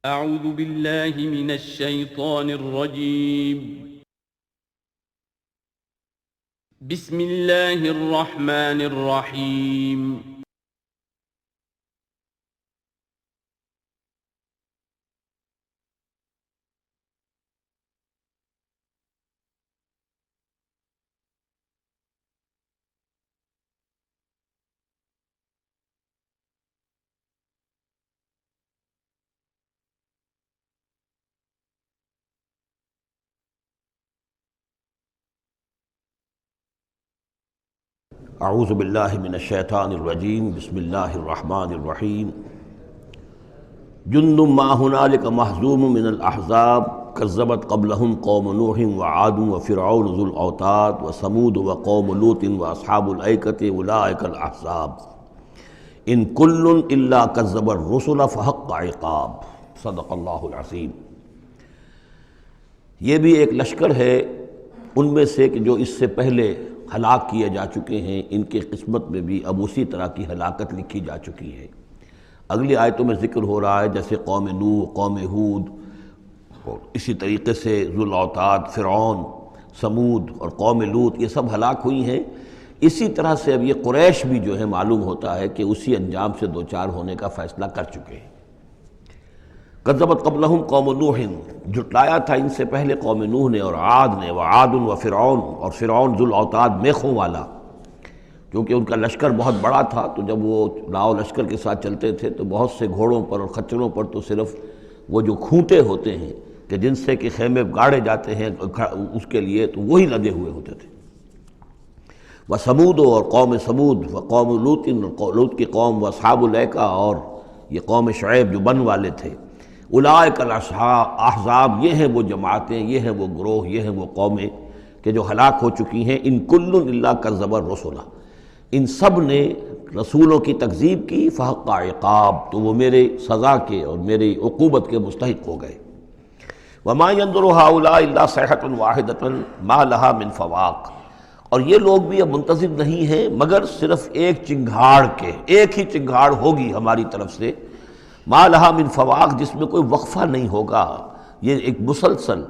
أعوذ بالله من الشيطان الرجيم. بسم الله الرحمن الرحيم. اعوذ باللہ من الشیطان الرجیم بسم اللہ الرحمن الرحیم جند ما هنالک محزوم من الاحزاب کذبت قبلہم قوم نوح وعاد وفرعون ذو الاوتاد وثمود وقوم لوط واصحاب الایکۃ اولئک الاحزاب ان کل الا کذب الرسل فحق عقاب صدق اللہ العظیم۔ یہ بھی ایک لشکر ہے ان میں سے کہ جو اس سے پہلے ہلاک کیے جا چکے ہیں، ان کی قسمت میں بھی اب اسی طرح کی ہلاکت لکھی جا چکی ہے۔ اگلی آیتوں میں ذکر ہو رہا ہے جیسے قوم نوح، قوم ہود، اور اسی طریقے سے ذو الاوتاد، فرعون، ثمود اور قوم لوط، یہ سب ہلاک ہوئی ہیں۔ اسی طرح سے اب یہ قریش بھی جو ہے معلوم ہوتا ہے کہ اسی انجام سے دوچار ہونے کا فیصلہ کر چکے ہیں۔ کذبت قبلہم قوم نوح، جھٹلایا تھا ان سے پہلے قوم نوح نے اور عاد نے، وعاد وفرعون، اور فرعون ذو الاوتاد میخوں والا، کیونکہ ان کا لشکر بہت بڑا تھا، تو جب وہ لاؤ لشکر کے ساتھ چلتے تھے تو بہت سے گھوڑوں پر اور خچروں پر تو صرف وہ جو کھوٹے ہوتے ہیں کہ جن سے کہ خیمے گاڑے جاتے ہیں اس کے لیے، تو وہی لدے ہوئے ہوتے تھے۔ وثمود، اور قوم ثمود، وقوم لوط، لوط کی قوم، واصحاب الایکہ، اور یہ قوم شعیب جو بن والے تھے۔ اولئک الاحزاب، یہ ہیں وہ جماعتیں، یہ ہیں وہ گروہ، یہ ہیں وہ قومیں کہ جو ہلاک ہو چکی ہیں۔ ان کل الا کذب الرسل، ان سب نے رسولوں کی تکذیب کی، فحق عقاب، تو وہ میرے سزا کے اور میری عقوبت کے مستحق ہو گئے۔ وما ينظر هؤلاء الا صيحة واحدة ما لها من فواق، اور یہ لوگ بھی اب منتظر نہیں ہیں مگر صرف ایک چنگھاڑ کے، ایک ہی چنگھاڑ ہوگی ہماری طرف سے، ما لہا من فواق، جس میں کوئی وقفہ نہیں ہوگا، یہ ایک مسلسل۔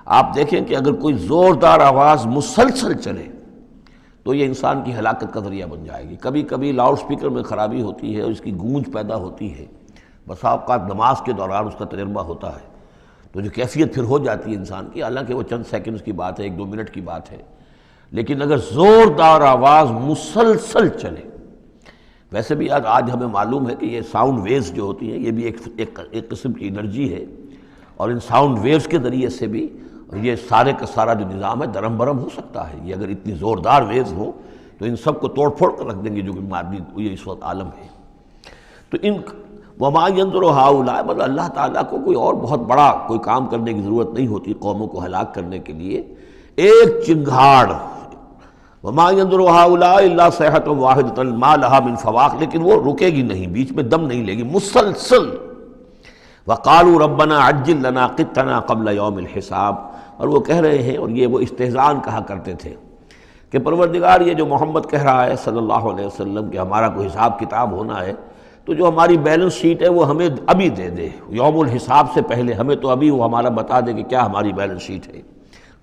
آپ دیکھیں کہ اگر کوئی زوردار آواز مسلسل چلے تو یہ انسان کی ہلاکت کا ذریعہ بن جائے گی۔ کبھی کبھی لاؤڈ سپیکر میں خرابی ہوتی ہے اور اس کی گونج پیدا ہوتی ہے، بسا اوقات نماز کے دوران اس کا تجربہ ہوتا ہے، تو جو کیفیت پھر ہو جاتی ہے انسان کی، حالانکہ وہ چند سیکنڈز کی بات ہے، 1-2 منٹ کی بات ہے، لیکن اگر زوردار آواز مسلسل چلے، ویسے بھی آج ہمیں معلوم ہے کہ یہ ساؤنڈ ویوز جو ہوتی ہیں یہ بھی ایک قسم کی انرجی ہے، اور ان ساؤنڈ ویوز کے ذریعے سے بھی یہ سارے کا سارا جو نظام ہے درہم برہم ہو سکتا ہے۔ یہ اگر اتنی زوردار ویوز ہوں تو ان سب کو توڑ پھوڑ کر رکھ دیں گے جو کہ مادی یہ اس وقت عالم ہے۔ تو ان وما ينظر هؤلاء، مطلب اللہ تعالیٰ کو کوئی اور بہت بڑا کوئی کام کرنے کی ضرورت نہیں ہوتی قوموں کو ہلاک کرنے کے لیے، ایک چنگھاڑ، وما ينظر هؤلاء الا صيحة واحدة ما لها من فواق، لیکن وہ رکے گی نہیں، بیچ میں دم نہیں لے گی، مسلسل۔ وقالوا ربنا عجل لنا قطنا قبل يوم الحساب، اور وہ کہہ رہے ہیں، اور یہ وہ استہزان کہا کرتے تھے کہ پروردگار یہ جو محمد کہہ رہا ہے صلی اللہ علیہ وسلم کہ ہمارا کوئی حساب کتاب ہونا ہے، تو جو ہماری بیلنس شیٹ ہے وہ ہمیں ابھی دے دے، یوم الحساب سے پہلے ہمیں تو ابھی وہ ہمارا بتا دے کہ کیا ہماری بیلنس شیٹ ہے۔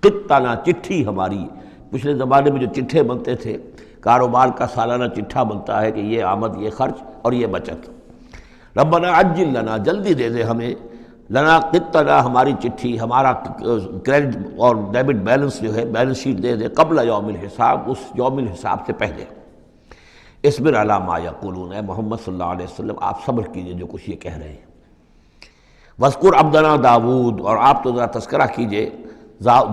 قطنا، چٹھی ہماری، پچھلے زمانے میں جو چٹھے بنتے تھے، کاروبار کا سالانہ چٹھا بنتا ہے کہ یہ آمد، یہ خرچ اور یہ بچت۔ ربنا عجل لنا، جلدی دے دے ہمیں، لنا قطنا، ہماری چٹھی، ہمارا کریڈٹ اور ڈیبٹ بیلنس جو ہے، بیلنس شیٹ دے دے، قبل یوم الحساب، اس یوم الحساب سے پہلے۔ اصبر علی ما یقولون، اے محمد صلی اللہ علیہ وسلم آپ صبر کیجئے جو کچھ یہ کہہ رہے ہیں۔ واذکر عبدنا داود، اور آپ تو ذرا تذکرہ کیجئے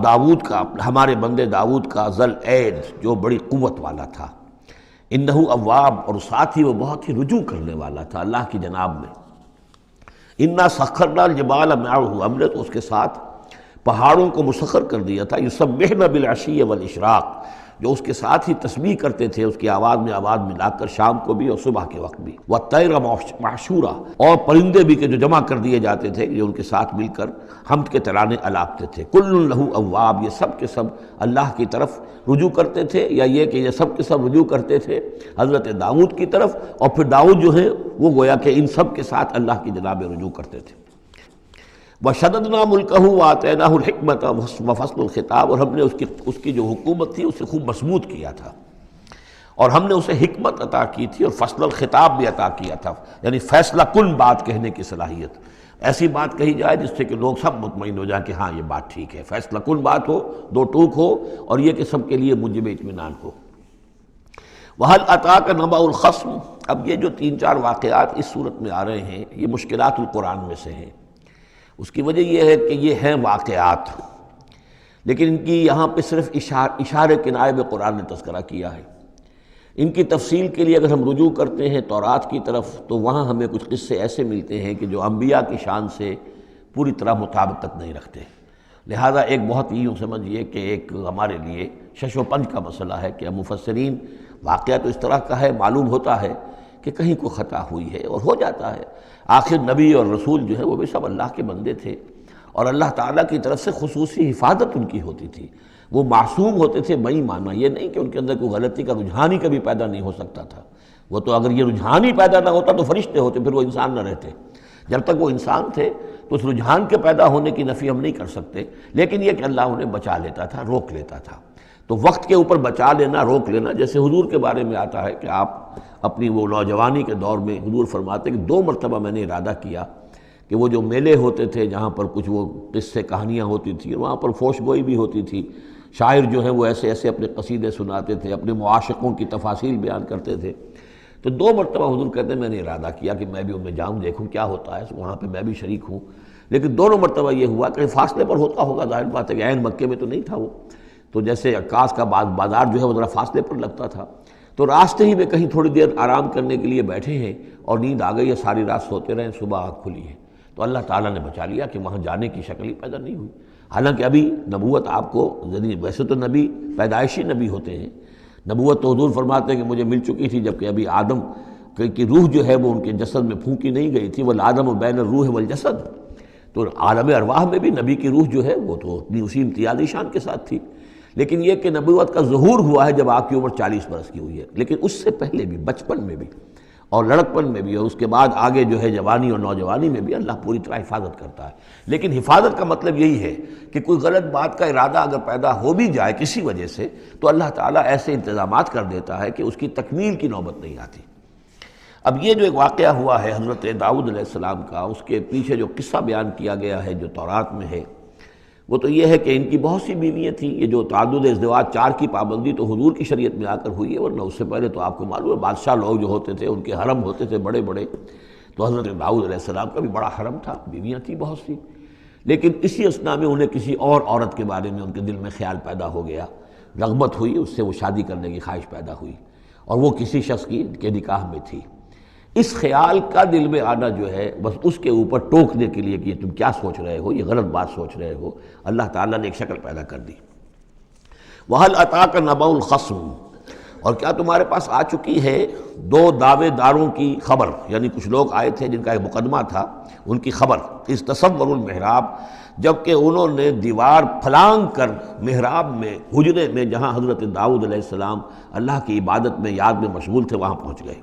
داود کا، ہمارے بندے داود کا، ذل عید، جو بڑی قوت والا تھا، انہ اواب، اور ساتھ ہی وہ بہت ہی رجوع کرنے والا تھا اللہ کی جناب میں۔ انا سخرنا الجبال معہ، ہم نے تو اس کے ساتھ پہاڑوں کو مسخر کر دیا تھا، یسبحن بالعشی والاشراق، جو اس کے ساتھ ہی تسبیح کرتے تھے اس کی آواز میں آواز ملا کر، شام کو بھی اور صبح کے وقت بھی۔ والطیر محشورا، اور پرندے بھی کہ جو جمع کر دیے جاتے تھے، جو ان کے ساتھ مل کر حمد کے ترانے الاپتے تھے۔ کل لہ اواب، یہ سب کے سب اللہ کی طرف رجوع کرتے تھے، یا یہ کہ یہ سب کے سب رجوع کرتے تھے حضرت داؤد کی طرف، اور پھر داؤد جو ہے وہ گویا کہ ان سب کے ساتھ اللہ کی جناب رجوع کرتے تھے۔ وَشَدَدْنَا مُلْكَهُ وَآتَيْنَاهُ الْحِكْمَةَ وَفَصْلَ الْخِطَابِ، اور ہم نے اس کی جو حکومت تھی اسے خوب مضبوط کیا تھا، اور ہم نے اسے حکمت عطا کی تھی اور فصل الخطاب بھی عطا کیا تھا، یعنی فیصلہ کن بات کہنے کی صلاحیت، ایسی بات کہی جائے جس سے کہ لوگ سب مطمئن ہو جائیں کہ ہاں یہ بات ٹھیک ہے، فیصلہ کن بات ہو، دو ٹوک ہو، اور یہ کہ سب کے لیے موجب اطمینان ہو۔ وَهَلْ أَتَاكَ نَبَأُ الْخَصْمِ، اب یہ جو 3-4 واقعات اس صورت میں آ رہے ہیں یہ مشکلات القرآن میں سے ہیں۔ اس کی وجہ یہ ہے کہ یہ ہیں واقعات، لیکن ان کی یہاں پہ صرف اشارے کنائے میں قرآن نے تذکرہ کیا ہے۔ ان کی تفصیل کے لیے اگر ہم رجوع کرتے ہیں تورات کی طرف تو وہاں ہمیں کچھ قصے ایسے ملتے ہیں کہ جو انبیاء کی شان سے پوری طرح مطابقت نہیں رکھتے، لہذا ایک بہت یوں سمجھیے کہ ایک ہمارے لیے شش و پنج کا مسئلہ ہے کہ مفسرین واقعہ تو اس طرح کا ہے، معلوم ہوتا ہے کہ کہیں کوئی خطا ہوئی ہے اور ہو جاتا ہے، آخر نبی اور رسول جو ہے وہ بھی سب اللہ کے بندے تھے، اور اللہ تعالیٰ کی طرف سے خصوصی حفاظت ان کی ہوتی تھی، وہ معصوم ہوتے تھے بئی معنی، یہ نہیں کہ ان کے اندر کوئی غلطی کا رجحان ہی کبھی پیدا نہیں ہو سکتا تھا، وہ تو اگر یہ رجحان ہی پیدا نہ ہوتا تو فرشتے ہوتے، پھر وہ انسان نہ رہتے، جب تک وہ انسان تھے تو اس رجحان کے پیدا ہونے کی نفی ہم نہیں کر سکتے، لیکن یہ کہ اللہ انہیں بچا لیتا تھا، روک لیتا تھا۔ تو وقت کے اوپر بچا لینا، روک لینا، جیسے حضور کے بارے میں آتا ہے کہ آپ اپنی وہ نوجوانی کے دور میں حضور فرماتے کہ 2 مرتبہ میں نے ارادہ کیا کہ وہ جو میلے ہوتے تھے جہاں پر کچھ وہ قصے کہانیاں ہوتی تھیں، وہاں پر فوش گوئی بھی ہوتی تھی، شاعر جو ہیں وہ ایسے ایسے اپنے قصیدے سناتے تھے، اپنے معاشقوں کی تفاصیل بیان کرتے تھے، تو 2 مرتبہ حضور کہتے ہیں میں نے ارادہ کیا کہ میں بھی ان میں جاؤں، دیکھوں کیا ہوتا ہے، وہاں پہ میں بھی شریک ہوں، لیکن دونوں مرتبہ یہ ہوا کہ فاصلے پر ہوتا ہوگا، ظاہر بات ہے کہ عین مکے میں تو نہیں تھا وہ، تو جیسے عکاس کا بازار جو ہے وہ ذرا فاصلے پر لگتا تھا، تو راستے ہی میں کہیں تھوڑی دیر آرام کرنے کے لیے بیٹھے ہیں اور نیند آ گئی ہے، ساری رات سوتے رہے، صبح آنکھ کھلی ہے، تو اللہ تعالیٰ نے بچا لیا کہ وہاں جانے کی شکل ہی پیدا نہیں ہوئی، حالانکہ ابھی نبوت آپ کو، ویسے تو نبی پیدائشی نبی ہوتے ہیں، نبوت تو حضور فرماتے ہیں کہ مجھے مل چکی تھی جبکہ ابھی آدم کی روح جو ہے وہ ان کے جسد میں پھونکی نہیں گئی تھی، والآدم بین الروح والجسد، تو عالم ارواح میں بھی نبی کی روح جو ہے وہ تو اپنی اسی امتیازی شان کے ساتھ تھی، لیکن یہ کہ نبوت کا ظہور ہوا ہے جب آپ کی عمر 40 برس کی ہوئی ہے، لیکن اس سے پہلے بھی بچپن میں بھی اور لڑکپن میں بھی اور اس کے بعد آگے جو ہے جوانی اور نوجوانی میں بھی اللہ پوری طرح حفاظت کرتا ہے، لیکن حفاظت کا مطلب یہی ہے کہ کوئی غلط بات کا ارادہ اگر پیدا ہو بھی جائے کسی وجہ سے تو اللہ تعالیٰ ایسے انتظامات کر دیتا ہے کہ اس کی تکمیل کی نوبت نہیں آتی۔ اب یہ جو ایک واقعہ ہوا ہے حضرت داؤد علیہ السلام کا، اس کے پیچھے جو قصہ بیان کیا گیا ہے جو تورات میں ہے، وہ تو یہ ہے کہ ان کی بہت سی بیویاں تھیں، یہ جو تعدد ازدواج 4 کی پابندی تو حضور کی شریعت میں آ کر ہوئی ہے، ورنہ اس سے پہلے تو آپ کو معلوم ہے بادشاہ لوگ جو ہوتے تھے ان کے حرم ہوتے تھے بڑے بڑے، تو حضرت داؤد علیہ السلام کا بھی بڑا حرم تھا، بیویاں تھیں بہت سی، لیکن اسی اثناء میں انہیں کسی اور عورت کے بارے میں ان کے دل میں خیال پیدا ہو گیا، رغبت ہوئی، اس سے وہ شادی کرنے کی خواہش پیدا ہوئی، اور وہ کسی شخص کے نکاح میں تھی۔ اس خیال کا دل میں آنا جو ہے بس اس کے اوپر ٹوکنے کے لیے کہ تم کیا سوچ رہے ہو، یہ غلط بات سوچ رہے ہو، اللہ تعالیٰ نے ایک شکل پیدا کر دی۔ وَهَلْ أَتَاكَ نَبَأُ الْخَصْمِ، اور کیا تمہارے پاس آ چکی ہے 2 دعوے داروں کی خبر، یعنی کچھ لوگ آئے تھے جن کا ایک مقدمہ تھا، ان کی خبر، اِذْ تَصَوَّرُوا الْمِحْرَابَ، جبکہ انہوں نے دیوار پھلانگ کر محراب میں، حجرے میں جہاں حضرت داؤد علیہ السلام اللہ کی عبادت میں یاد میں مشغول تھے وہاں پہنچ گئے،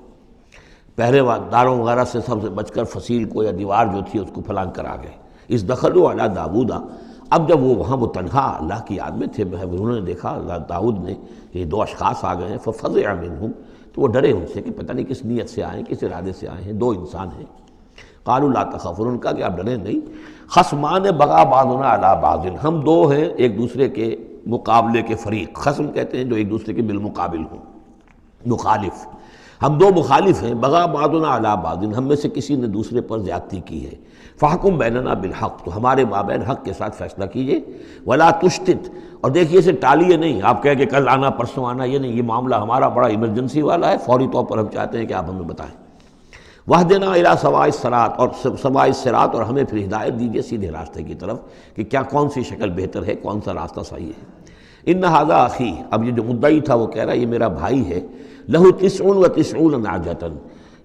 پہرے داروں وغیرہ سے سب سے بچ کر فصیل کو یا دیوار جو تھی اس کو پھلانگ کر آ گئے۔ اس دخلوا علی داؤد، اب جب وہ وہاں وہ تنہا اللہ کی یاد میں تھے، انہوں نے دیکھا اللہ داؤد نے کہ یہ 2 اشخاص آ گئے ہیں، ففزع منہم، تو وہ ڈرے ان سے کہ پتہ نہیں کس نیت سے آئے ہیں، کس ارادے سے آئے ہیں، 2 انسان ہیں۔ قالوا لا تخف، انہوں نے کہا کہ آپ ڈریں نہیں، خصمان بغا بعضنا علی بعض، ہم 2 ہیں ایک دوسرے کے مقابلے کے فریق، خصم کہتے ہیں جو ایک دوسرے کے بالمقابل ہوں، مخالف، ہم 2 مخالف ہیں، بغا بعضنا علی بعض، ہم میں سے کسی نے دوسرے پر زیادتی کی ہے، فاحکم بیننا بالحق، تو ہمارے مابین حق کے ساتھ فیصلہ کیجئے، ولا تشتت، اور دیکھیے اسے ٹالیے نہیں، آپ کہیں کہ کل آنا پرسوں آنا، یہ نہیں، یہ معاملہ ہمارا بڑا ایمرجنسی والا ہے، فوری طور پر ہم چاہتے ہیں کہ آپ ہمیں بتائیں۔ وَاهْدِنَا إِلَىٰ سَوَاءِ الصِّرَاطِ، اور سوائے الصِّراط، اور ہمیں پھر ہدایت دیجیے سیدھے راستے کی طرف کہ کیا کون سی شکل بہتر ہے، کون سا راستہ صحیح ہے۔ ان ھذا اخی، اب یہ جو مدعی تھا وہ کہہ رہا ہے یہ میرا بھائی ہے، لہو 99 نعجۃ،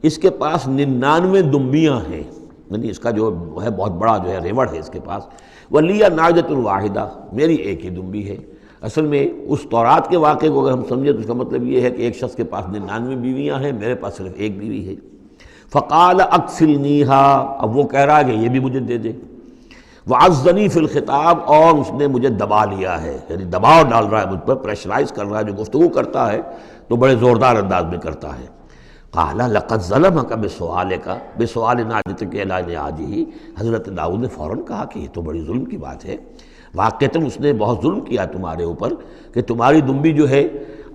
اس کے پاس 99 دمبیاں ہیں، یعنی اس کا جو ہے بہت بڑا جو ہے ریوڑ ہے اس کے پاس، ولی نعجۃ واحدہ، میری ایک ہی دمبی ہے۔ اصل میں اس تورات کے واقعے کو اگر ہم سمجھیں تو اس کا مطلب یہ ہے کہ ایک شخص کے پاس 99 بیویاں ہیں، میرے پاس صرف ایک بیوی ہے۔ فقال اکفلنیہا، اب وہ کہہ رہا ہے کہ یہ بھی مجھے دے دے۔ وعزنی فی الخطاب، اور اس نے مجھے دبا لیا ہے، یعنی دباؤ ڈال رہا ہے مجھ پر، پریشرائز کر رہا ہے۔ جو گفتگو کرتا ہے تو بڑے زوردار انداز میں کرتا ہے۔ قال لقد ظلمک بسؤالک، بسؤال ناجتک الی نعاجہ، حضرت داؤد نے فوراً کہا کہ یہ تو بڑی ظلم کی بات ہے، واقعتاً اس نے بہت ظلم کیا تمہارے اوپر کہ تمہاری دمبی جو ہے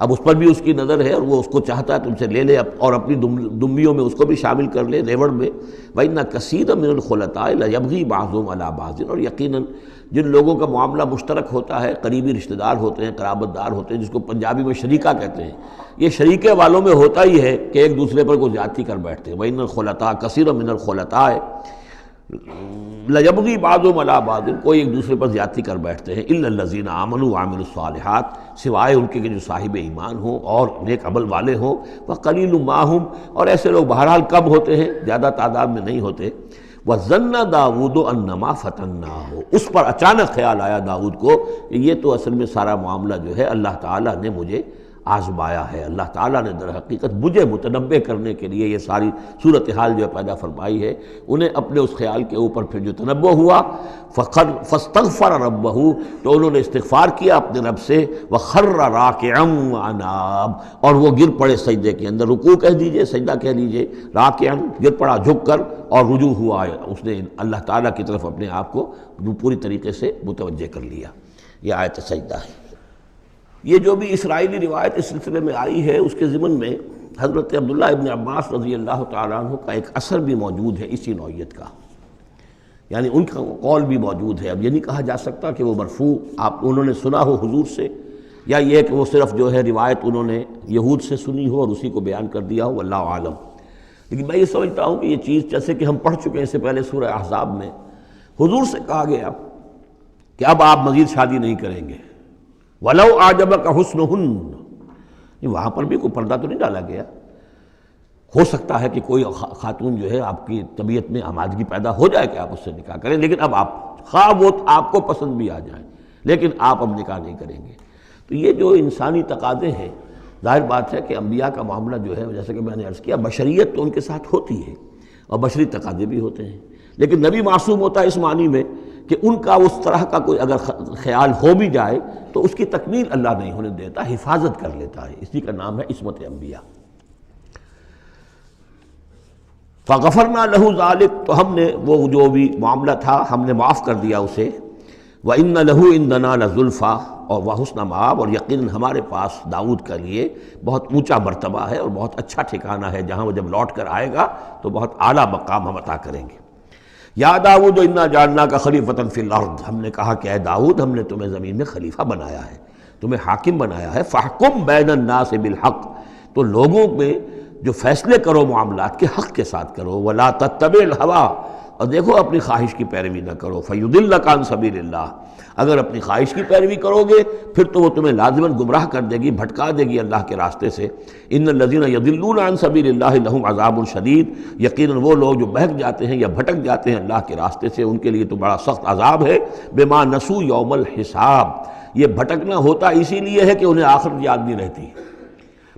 اب اس پر بھی اس کی نظر ہے، اور وہ اس کو چاہتا ہے تم سے لے لے اور اپنی دمبیوں میں اس کو بھی شامل کر لے، ریوڑ میں۔ وَإِنَّ كَثِيرًا مِنَ الْخُلَطَاءِ لَيَبْغِي بَعْضُهُمْ عَلَىٰ بَعْضٍ، اور یقیناً جن لوگوں کا معاملہ مشترک ہوتا ہے، قریبی رشتہ دار ہوتے ہیں، قرابت دار ہوتے ہیں، جس کو پنجابی میں شریکہ کہتے ہیں، یہ شریکے والوں میں ہوتا ہی ہے کہ ایک دوسرے پر کوئی زیادتی کر بیٹھتے ہیں۔ وَإِنَّ الْخُلَطَاءَ كَثِيرًا مِنَ الْخُلَطَاءِ لَيَبْغِي بَعْضُهُمْ عَلَىٰ بَعْضٍ، کوئی ایک دوسرے پر زیادتی کر بیٹھتے ہیں۔ إِلَّا الَّذِينَ آمَنُوا وَعَمِلُوا الصَّالِحَاتِ، سوائے ان کے کہ جو صاحب ایمان ہوں اور نیک عمل والے ہوں۔ وَقَلِيلٌ مَّا هُمْ، اور ایسے لوگ بہرحال کم ہوتے ہیں، زیادہ تعداد میں نہیں ہوتے۔ وَظَنَّ داؤد أَنَّمَا فَتَنَّاهُ، اس پر اچانک خیال آیا داؤد کو کہ یہ تو اصل میں سارا معاملہ جو ہے اللہ تعالیٰ نے مجھے آزمایا ہے، اللہ تعالیٰ نے در حقیقت مجھے متنبع کرنے کے لیے یہ ساری صورتحال جو ہے پیدا فرمائی ہے۔ انہیں اپنے اس خیال کے اوپر پھر جو تنبع ہوا، فاستغفر ربہ، تو انہوں نے استغفار کیا اپنے رب سے، وخر راکعا واناب، اور وہ گر پڑے سجدے کے اندر، رکوع کہہ دیجئے، سجدہ کہہ دیجئے، راکعا گر پڑا جھک کر، اور رجوع ہوا، اس نے اللہ تعالیٰ کی طرف اپنے آپ کو پوری طریقے سے متوجہ کر لیا۔ یہ آیت سجدہ ہے۔ یہ جو بھی اسرائیلی روایت اس سلسلے میں آئی ہے، اس کے ضمن میں حضرت عبداللہ ابن عباس رضی اللہ تعالیٰ عنہ کا ایک اثر بھی موجود ہے اسی نوعیت کا، یعنی ان کا قول بھی موجود ہے۔ اب یہ نہیں کہا جا سکتا کہ وہ مرفوع انہوں نے سنا ہو حضور سے، یا یہ کہ وہ صرف جو ہے روایت انہوں نے یہود سے سنی ہو اور اسی کو بیان کر دیا ہو، واللہ عالم۔ لیکن میں یہ سمجھتا ہوں کہ یہ چیز جیسے کہ ہم پڑھ چکے ہیں اس سے پہلے سورہ احزاب میں، حضور سے کہا گیا کہ اب آپ مزید شادی نہیں کریں گے، وَلَوْ أَعْجَبَكَ حُسْنُهُنَّ، وہاں پر بھی کوئی پردہ تو نہیں ڈالا گیا۔ ہو سکتا ہے کہ کوئی خاتون جو ہے آپ کی طبیعت میں آمادگی پیدا ہو جائے کہ آپ اس سے نکاح کریں، لیکن اب آپ خواہ وہ آپ کو پسند بھی آ جائیں، لیکن آپ اب نکاح نہیں کریں گے۔ تو یہ جو انسانی تقاضے ہیں، ظاہر بات ہے کہ انبیاء کا معاملہ جو ہے، جیسے کہ میں نے عرض کیا، بشریت تو ان کے ساتھ ہوتی ہے اور بشری تقاضے بھی ہوتے ہیں، لیکن نبی معصوم ہوتا ہے اس معنی میں کہ ان کا اس طرح کا کوئی اگر خیال ہو بھی جائے تو اس کی تکمیل اللہ نہیں ہونے دیتا، حفاظت کر لیتا ہے، اسی کا نام ہے عصمت انبیاء۔ فغفرنا لہ ذلک، تو ہم نے وہ جو بھی معاملہ تھا ہم نے معاف کر دیا اسے۔ وَإِنَّ لَهُ عِندَنَا لَزُلْفَىٰ، اور وحسن مآب، اور یقیناً ہمارے پاس داؤد کا لیے بہت اونچا مرتبہ ہے اور بہت اچھا ٹھکانہ ہے، جہاں وہ جب لوٹ کر آئے گا تو بہت اعلیٰ مقام ہم عطا کریں گے۔ یا داؤد انا جعلناک خلیفۃ فی الارض، ہم نے کہا کہ اے داؤد ہم نے تمہیں زمین میں خلیفہ بنایا ہے، تمہیں حاکم بنایا ہے۔ فاحکم بین الناس بالحق، تو لوگوں میں جو فیصلے کرو معاملات کے حق کے ساتھ کرو۔ ولا تتبع الہویٰ، اور دیکھو اپنی خواہش کی پیروی نہ کرو۔ فیضلک عن سبیل اللہ، اگر اپنی خواہش کی پیروی کرو گے پھر تو وہ تمہیں لازماً گمراہ کر دے گی، بھٹکا دے گی اللہ کے راستے سے۔ ان الذین یضلون عن سبیل اللہ لہم عذاب شدید، یقیناً وہ لوگ جو بہک جاتے ہیں یا بھٹک جاتے ہیں اللہ کے راستے سے، ان کے لیے تو بڑا سخت عذاب ہے۔ بما نسوا یوم الحساب، یہ بھٹکنا ہوتا اسی لیے ہے کہ انہیں آخرت یاد نہیں رہتی،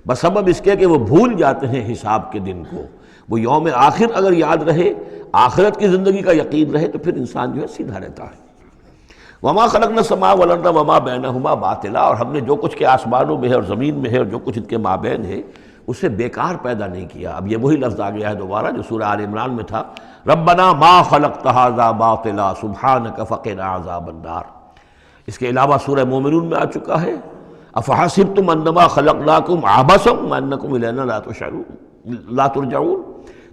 بسبب اس کے کہ وہ بھول جاتے ہیں حساب کے دن کو۔ وہ یوم آخر اگر یاد رہے، آخرت کی زندگی کا یقین رہے، تو پھر انسان جو ہے سیدھا رہتا ہے۔ وما خلقنا السماء والارض وما بینہما باطلا، اور ہم نے جو کچھ کے آسمانوں میں ہے اور زمین میں ہے اور جو کچھ ان کے مابین ہے اسے بیکار پیدا نہیں کیا۔ اب یہ وہی لفظ آ گیا ہے دوبارہ جو سورہ آل عمران میں تھا، ربنا ما خلقت ھذا باطلا سبحانک فقنا عذاب النار۔ اس کے علاوہ سورہ مومنون میں آ چکا ہے، افحسبتم انما خلقناکم عبثا وانکم الینا لا ترجعون۔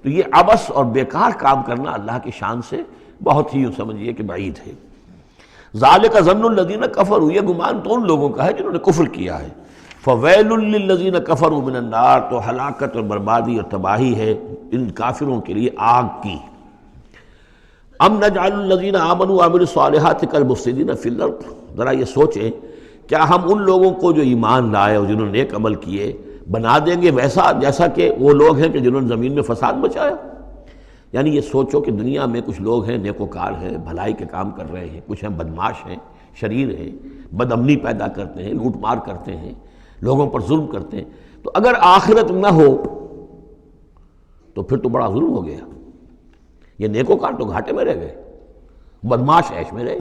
تو یہ عبث اور بیکار کام کرنا اللہ کی شان سے بہت ہی یوں سمجھیے کہ بعید ہے۔ ذالک ظن الذین کفروا، یہ گمان تو ان لوگوں کا ہے جنہوں نے کفر کیا ہے۔ فویل للذین کفروا من النار، تو ہلاکت اور بربادی اور تباہی ہے ان کافروں کے لیے آگ کی۔ ام نجعل الذین آمنوا وعملوا الصالحات کالمفسدین فی الارض، ذرا یہ سوچیں کیا ہم ان لوگوں کو جو ایمان لائے اور جنہوں نے نیک عمل کیے بنا دیں گے ویسا جیسا کہ وہ لوگ ہیں کہ جنہوں نے زمین میں فساد مچایا؟ یعنی یہ سوچو کہ دنیا میں کچھ لوگ ہیں نیکوکار ہیں، بھلائی کے کام کر رہے ہیں، کچھ ہیں بدماش ہیں، شریر ہیں، بد امنی پیدا کرتے ہیں، لوٹ مار کرتے ہیں، لوگوں پر ظلم کرتے ہیں، تو اگر آخرت نہ ہو تو پھر تو بڑا ظلم ہو گیا۔ یہ نیکوکار تو گھاٹے میں رہ گئے، بدماش عیش میں رہے،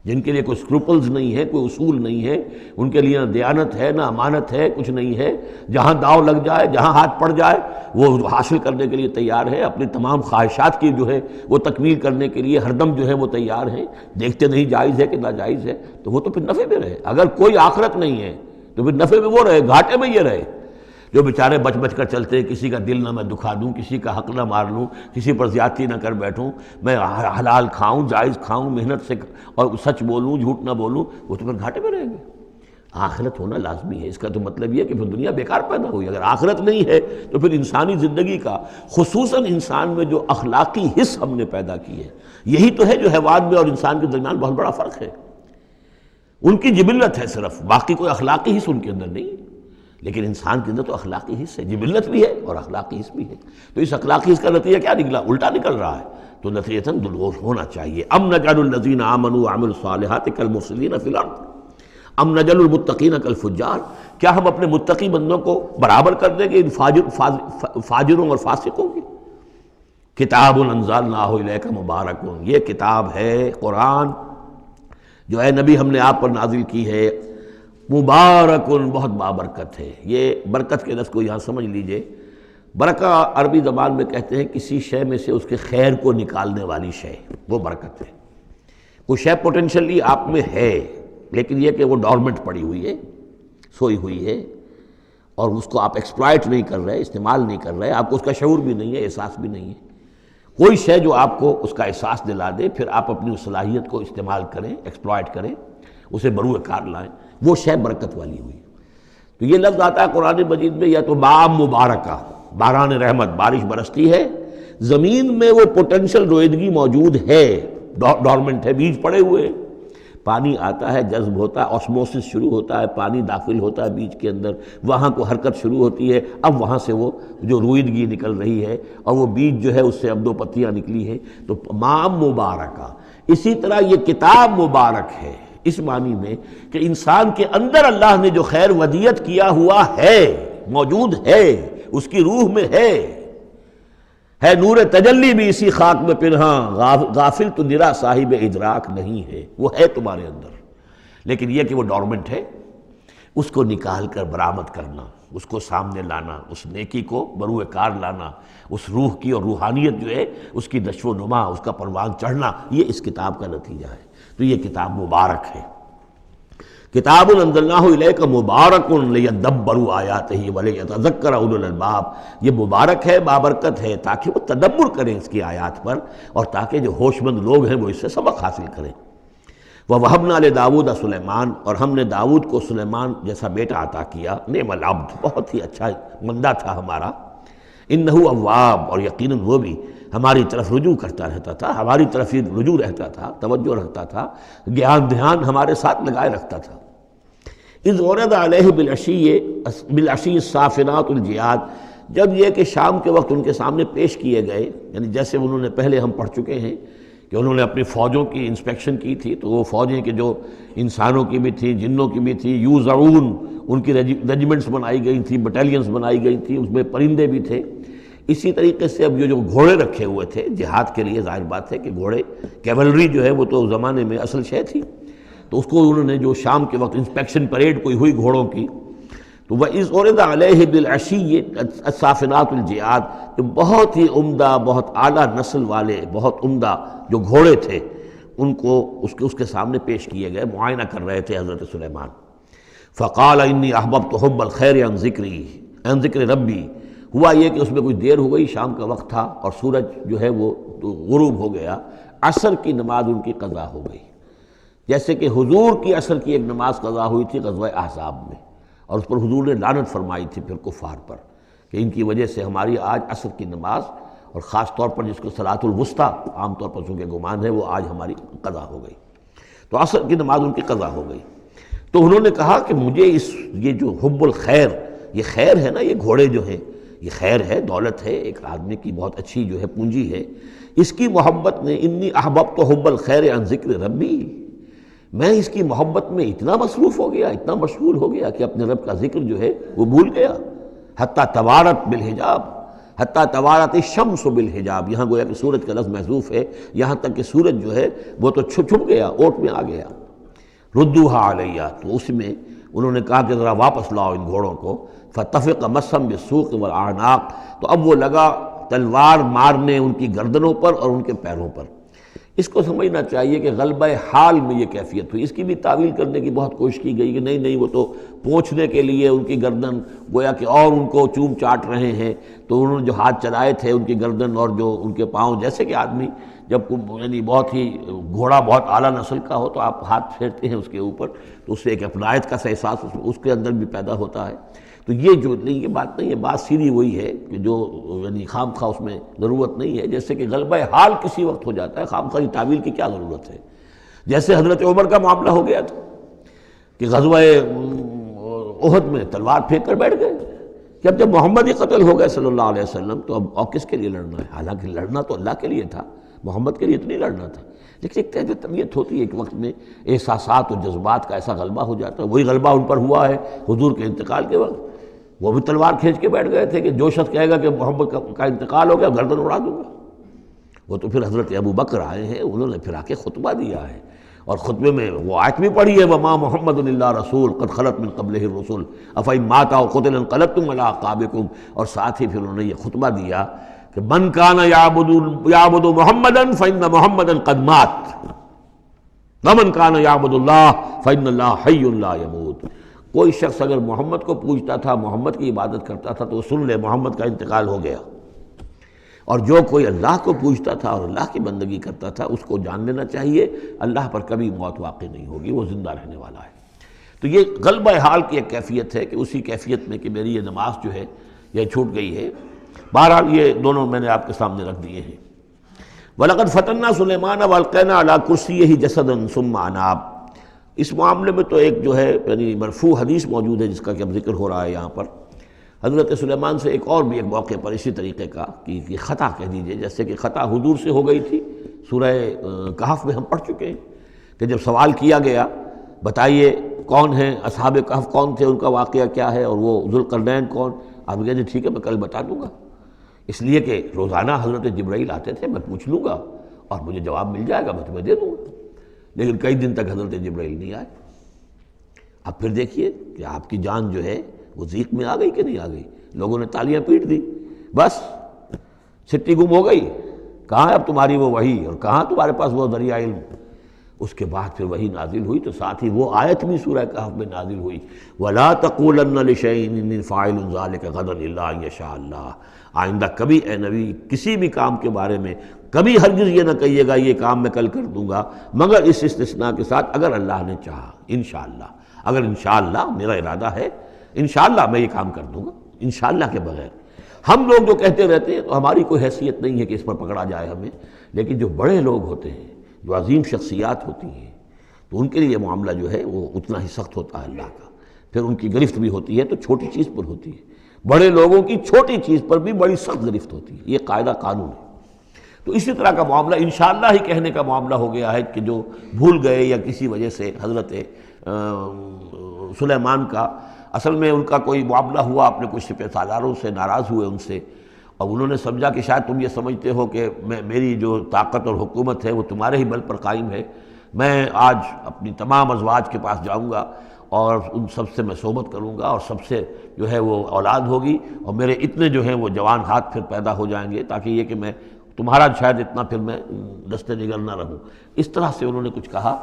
جن کے لیے کوئی اسکروپلز نہیں ہے، کوئی اصول نہیں ہے، ان کے لیے نہ دیانت ہے، نہ امانت ہے، کچھ نہیں ہے، جہاں داؤ لگ جائے، جہاں ہاتھ پڑ جائے وہ حاصل کرنے کے لیے تیار ہے، اپنی تمام خواہشات کی جو ہے وہ تکمیل کرنے کے لیے ہر دم جو ہے وہ تیار ہیں، دیکھتے نہیں جائز ہے کہ ناجائز ہے، تو وہ تو پھر نفع میں رہے۔ اگر کوئی آخرت نہیں ہے تو پھر نفع میں وہ رہے، گھاٹے میں یہ رہے جو بیچارے بچ بچ کر چلتے ہیں، کسی کا دل نہ میں دکھا دوں، کسی کا حق نہ مار لوں، کسی پر زیادتی نہ کر بیٹھوں، میں حلال کھاؤں، جائز کھاؤں، محنت سے اور سچ بولوں، جھوٹ نہ بولوں، وہ تو پھر گھاٹے میں رہیں گے۔ آخرت ہونا لازمی ہے، اس کا تو مطلب یہ کہ پھر دنیا بیکار پیدا ہوئی۔ اگر آخرت نہیں ہے تو پھر انسانی زندگی کا، خصوصاً انسان میں جو اخلاقی حس ہم نے پیدا کی ہے، یہی تو ہے جو حیوان میں اور انسان کے درمیان بہت بڑا فرق ہے۔ ان کی جبلت ہے صرف، باقی کوئی اخلاقی حس ان کے اندر نہیں، لیکن انسان کے اندر تو اخلاقی حص ہے، جبلت بھی ہے اور اخلاقی حص بھی ہے۔ تو اس اخلاقی حص کا نتیجہ کیا نکلا؟ الٹا نکل رہا ہے، تو نتیجتاً دلغوش ہونا چاہیے۔ ام نجعل الذین آمنوا وعملوا الصالحات کالمفسدین فی الارض ام نجعل المتقین کالفجار، کیا ہم اپنے متقی بندوں کو برابر کر دیں گے ان فاجروں اور فاسقوں کی؟ کتاب انزلناہ الیک مبارک، یہ کتاب ہے قرآن جو اے نبی ہم نے آپ پر نازل کی ہے، مبارکن بہت بابرکت ہے۔ یہ برکت کے لفظ کو یہاں سمجھ لیجئے، برکہ عربی زبان میں کہتے ہیں کسی شے میں سے اس کے خیر کو نکالنے والی شے، وہ برکت ہے۔ کوئی شے پوٹینشلی آپ میں ہے لیکن یہ کہ وہ ڈورمنٹ پڑی ہوئی ہے، سوئی ہوئی ہے، اور اس کو آپ ایکسپلائٹ نہیں کر رہے، استعمال نہیں کر رہے، آپ کو اس کا شعور بھی نہیں ہے، احساس بھی نہیں ہے۔ کوئی شے جو آپ کو اس کا احساس دلا دے، پھر آپ اپنی اس صلاحیت کو استعمال کریں، ایکسپلائٹ کریں، اسے بروئے کار لائیں، وہ شے برکت والی ہوئی۔ تو یہ لفظ آتا ہے قرآن مجید میں، یا تو بام مبارکہ، باران رحمت، بارش برستی ہے، زمین میں وہ پوٹینشل رویدگی موجود ہے، ڈورمنٹ ہے، بیج پڑے ہوئے ہیں، پانی آتا ہے، جذب ہوتا ہے، آسموسس شروع ہوتا ہے، پانی داخل ہوتا ہے بیج کے اندر، وہاں کو حرکت شروع ہوتی ہے، اب وہاں سے وہ جو رویدگی نکل رہی ہے اور وہ بیج جو ہے اس سے اب 2 پتیاں نکلی ہیں، تو مام مبارکہ۔ اسی طرح یہ کتاب مبارک ہے اس معنی میں کہ انسان کے اندر اللہ نے جو خیر ودیت کیا ہوا ہے، موجود ہے، اس کی روح میں ہے نور تجلی بھی اسی خاک میں پنہاں، غافل تو نرا صاحب ادراک نہیں ہے، وہ ہے تمہارے اندر، لیکن یہ کہ وہ ڈورمنٹ ہے، اس کو نکال کر برآمد کرنا، اس کو سامنے لانا، اس نیکی کو بروئے کار لانا، اس روح کی اور روحانیت جو ہے اس کی نشو و نما، اس کا پروان چڑھنا، یہ اس کتاب کا نتیجہ ہے۔ تو یہ کتاب مبارک ہے، کتاب انزلناہ الیک مبارک لیدبروا آیاتہ ولیتذکر اولو الالباب، یہ مبارک ہے، بابرکت ہے، تاکہ وہ تدبر کریں اس کی آیات پر، اور تاکہ جو ہوش مند لوگ ہیں وہ اس سے سبق حاصل کریں۔ وَوَهَبْنَا لِدَاوُودَ سلیمان، اور ہم نے داؤد کو سلیمان جیسا بیٹا عطا کیا، نعم العبد، بہت ہی اچھا بندہ تھا ہمارا، انہ اواب، اور یقیناً وہ بھی ہماری طرف رجوع کرتا رہتا تھا، ہماری طرف ہی رجوع رہتا تھا، توجہ رکھتا تھا، گیان دھیان ہمارے ساتھ لگائے رکھتا تھا۔ اذ ورد علیہ بالعشی الصافنات الجیاد، جب یہ کہ شام کے وقت ان کے سامنے پیش کیے گئے، یعنی جیسے انہوں نے پہلے ہم پڑھ چکے ہیں کہ انہوں نے اپنی فوجوں کی انسپیکشن کی تھی، تو وہ فوجیں کہ جو انسانوں کی بھی تھی، جنوں کی بھی تھی، یوزعون، ان کی ریجیمنٹس بنائی گئی تھیں، بٹالینز بنائی گئی تھیں، اس میں پرندے بھی تھے۔ اسی طریقے سے اب یہ جو گھوڑے رکھے ہوئے تھے جہاد کے لیے، ظاہر بات ہے کہ گھوڑے، کیولری جو ہے وہ تو زمانے میں اصل شے تھی، تو اس کو انہوں نے جو شام کے وقت انسپیکشن پریڈ کوئی ہوئی گھوڑوں کی، تو وَإِذْ عُرِضَ عَلَيْهِ بِالْعَشِيِّ الصَّافِنَاتُ الْجِيَادُ، بہت ہی عمدہ، بہت اعلیٰ نسل والے، بہت عمدہ جو گھوڑے تھے، ان کو اس کے سامنے پیش کیے گئے، معائنہ کر رہے تھے حضرت سلیمان۔ فَقَالَ إِنِّي أَحْبَبْتُ حُبَّ الْخَيْرِ عَنْ ذِكْرِ رَبِّي، ہوا یہ کہ اس میں کچھ دیر ہو گئی، شام کا وقت تھا اور سورج جو ہے وہ غروب ہو گیا، عصر کی نماز ان کی قضا ہو گئی، جیسے کہ حضور کی عصر کی ایک نماز قضا ہوئی تھی غزوہ احزاب میں، اور اس پر حضور نے لعنت فرمائی تھی پھر کفار پر کہ ان کی وجہ سے ہماری آج عصر کی نماز، اور خاص طور پر جس کو صلاۃ الوسطیٰ عام طور پر چونکہ گمان ہے، وہ آج ہماری قضا ہو گئی، تو عصر کی نماز ان کی قضا ہو گئی۔ تو انہوں نے کہا کہ مجھے یہ جو حب الخیر، یہ خیر ہے نا، یہ گھوڑے جو ہیں یہ خیر ہے، دولت ہے، ایک آدمی کی بہت اچھی جو ہے پونجی ہے، اس کی محبت نے، انی احببت حب الخیر عن ذکر ربی، میں اس کی محبت میں اتنا مصروف ہو گیا، اتنا مشغول ہو گیا کہ اپنے رب کا ذکر جو ہے وہ بھول گیا، حتیٰ توارت بالحجاب، حتیٰ توارت الشمس بالحجاب، یہاں گویا کہ سورج کا لفظ محذوف ہے، یہاں تک کہ سورج جو ہے وہ تو چھپ گیا، اوٹ میں آ گیا۔ ردوہا علیہ، تو اس میں انہوں نے کہا کہ ذرا واپس لاؤ ان گھوڑوں کو۔ فطفق مسحا بالسوق والاعناق، تو اب وہ لگا تلوار مارنے ان کی گردنوں پر اور ان کے پیروں پر۔ اس کو سمجھنا چاہیے کہ غلبہ حال میں یہ کیفیت ہوئی۔ اس کی بھی تعویل کرنے کی بہت کوشش کی گئی کہ نہیں وہ تو پوچھنے کے لیے ان کی گردن گویا کہ اور ان کو چوم چاٹ رہے ہیں، تو انہوں نے جو ہاتھ چلائے تھے ان کی گردن اور جو ان کے پاؤں، جیسے کہ آدمی جب یعنی بہت ہی گھوڑا بہت اعلیٰ نسل کا ہو تو آپ ہاتھ پھیرتے ہیں اس کے اوپر، تو اس سے ایک اپنائیت کا احساس اس کے اندر بھی پیدا ہوتا ہے۔ تو یہ جو نہیں، یہ بات نہیں ہے، بات سیدھی وہی ہے کہ جو یعنی خام خواہ اس میں ضرورت نہیں ہے، جیسے کہ غلبہ حال کسی وقت ہو جاتا ہے، خام خواہ تعویل کی کیا ضرورت ہے؟ جیسے حضرت عمر کا معاملہ ہو گیا تھا کہ غزوہ احد میں تلوار پھینک کر بیٹھ گئے کہ اب جب محمد ہی قتل ہو گئے صلی اللہ علیہ وسلم تو اب اور کس کے لیے لڑنا ہے؟ حالانکہ لڑنا تو اللہ کے لیے تھا، محمد کے لیے تو نہیں لڑنا تھا، لیکن ایک طرح طبیعت ہوتی ہے ایک وقت میں احساسات اور جذبات کا ایسا غلبہ ہو جاتا ہے۔ وہی غلبہ ان پر ہوا ہے حضور کے انتقال کے وقت، وہ بھی تلوار کھینچ کے بیٹھ گئے تھے کہ جو شخص کہے گا کہ محمد کا انتقال ہو گیا گردن اڑا دوں گا۔ وہ تو پھر حضرت ابو بکر آئے ہیں، انہوں نے پھر آ کے خطبہ دیا ہے، اور خطبے میں وہ آیت بھی پڑھی ہے وَمَا مُحَمَّدٌ إِلَّا رَسُولٌ قَدْ خَلَتْ مِن قَبْلِهِ الرُّسُلُ أَفَإِن مَاتَ أَوْ قُتِلَ انقلبتم عَلَىٰ أَعْقَابِكُمْ، اور ساتھ ہی پھر انہوں نے یہ خطبہ دیا کہ مَن كَانَ يَعْبُدُ مُحَمَّدًا فَإِنَّ مُحَمَّدًا قَدْ مَاتَ وَمَن كَانَ يَعْبُدُ اللَّهَ فَإِنَّ اللَّهَ حَيٌّ لَا يَمُوتُ۔ کوئی شخص اگر محمد کو پوجتا تھا، محمد کی عبادت کرتا تھا تو وہ سن لے محمد کا انتقال ہو گیا، اور جو کوئی اللہ کو پوجتا تھا اور اللہ کی بندگی کرتا تھا اس کو جان لینا چاہیے اللہ پر کبھی موت واقع نہیں ہوگی، وہ زندہ رہنے والا ہے۔ تو یہ غلبہ حال کی ایک کیفیت ہے کہ اسی کیفیت میں کہ میری یہ نماز جو ہے یہ چھوٹ گئی ہے۔ بہرحال یہ دونوں میں نے آپ کے سامنے رکھ دیے ہیں۔ وَلَقَدْ فَتَنَّا سُلَيْمَانَ وَأَلْقَيْنَا عَلَىٰ كُرْسِيِّهِ جَسَدًا ثُمَّ أَنَابَ۔ اس معاملے میں تو ایک جو ہے یعنی مرفوع حدیث موجود ہے جس کا کہ اب ذکر ہو رہا ہے یہاں پر، حضرت سلیمان سے ایک اور بھی ایک موقع پر اسی طریقے کا کہ خطا کہہ دیجئے، جیسے کہ خطا حضور سے ہو گئی تھی۔ سورہ کہف میں ہم پڑھ چکے ہیں کہ جب سوال کیا گیا بتائیے کون ہیں اصحاب کہف، کون تھے، ان کا واقعہ کیا ہے، اور وہ ذوالقرنین کون، آپ کہتے ہیں ٹھیک ہے میں کل بتا دوں گا، اس لیے کہ روزانہ حضرت جبرائیل آتے تھے، میں پوچھ لوں گا اور مجھے جواب مل جائے گا، میں تمہیں دے دوں گا۔ لیکن کئی دن تک حضرت جبرائیل نہیں آئے۔ اب پھر دیکھیے کہ آپ کی جان جو ہے وہ ضیق میں آ گئی کہ نہیں آ گئی، لوگوں نے تالیاں پیٹ دی، بس چھٹی گم ہو گئی، کہاں ہے اب تمہاری وہ وحی، اور کہاں تمہارے پاس وہ ذریعہ علم۔ اس کے بعد پھر وحی نازل ہوئی تو ساتھ ہی وہ آیت بھی سورہ کہف میں نازل ہوئی، وَلَا تَقُولَنَّ لِشَيْءٍ إِنِّي فَاعِلٌ ذَلِكَ غَدًا إِلَّا أَن يَشَاءَ اللَّهُ۔ آئندہ کبھی اے نبی کسی بھی کام کے بارے میں کبھی ہرگز یہ نہ کہیے گا یہ کام میں کل کر دوں گا مگر اس استثناء کے ساتھ اگر اللہ نے چاہا، انشاءاللہ، اگر انشاءاللہ میرا ارادہ ہے انشاءاللہ میں یہ کام کر دوں گا، انشاءاللہ کے بغیر۔ ہم لوگ جو کہتے رہتے ہیں تو ہماری کوئی حیثیت نہیں ہے کہ اس پر پکڑا جائے ہمیں، لیکن جو بڑے لوگ ہوتے ہیں، جو عظیم شخصیات ہوتی ہیں، تو ان کے لیے یہ معاملہ جو ہے وہ اتنا ہی سخت ہوتا ہے اللہ کا، پھر ان کی گرفت بھی ہوتی ہے تو چھوٹی چیز پر ہوتی ہے، بڑے لوگوں کی چھوٹی چیز پر بھی بڑی سخت گرفت ہوتی ہے، یہ قاعدہ قانون ہے۔ تو اسی طرح کا معاملہ انشاءاللہ ہی کہنے کا معاملہ ہو گیا ہے کہ جو بھول گئے یا کسی وجہ سے حضرت سلیمان کا اصل میں ان کا کوئی معاملہ ہوا، اپنے کچھ سپہ سالاروں سے ناراض ہوئے ان سے، اور انہوں نے سمجھا کہ شاید تم یہ سمجھتے ہو کہ میری جو طاقت اور حکومت ہے وہ تمہارے ہی بل پر قائم ہے، میں آج اپنی تمام ازواج کے پاس جاؤں گا اور ان سب سے میں صحبت کروں گا اور سب سے جو ہے وہ اولاد ہوگی، اور میرے اتنے جو ہیں وہ جوان ہاتھ پھر پیدا ہو جائیں گے تاکہ یہ کہ میں تمہارا شاید اتنا پھر میں دستے نگر نہ رہوں۔ اس طرح سے انہوں نے کچھ کہا،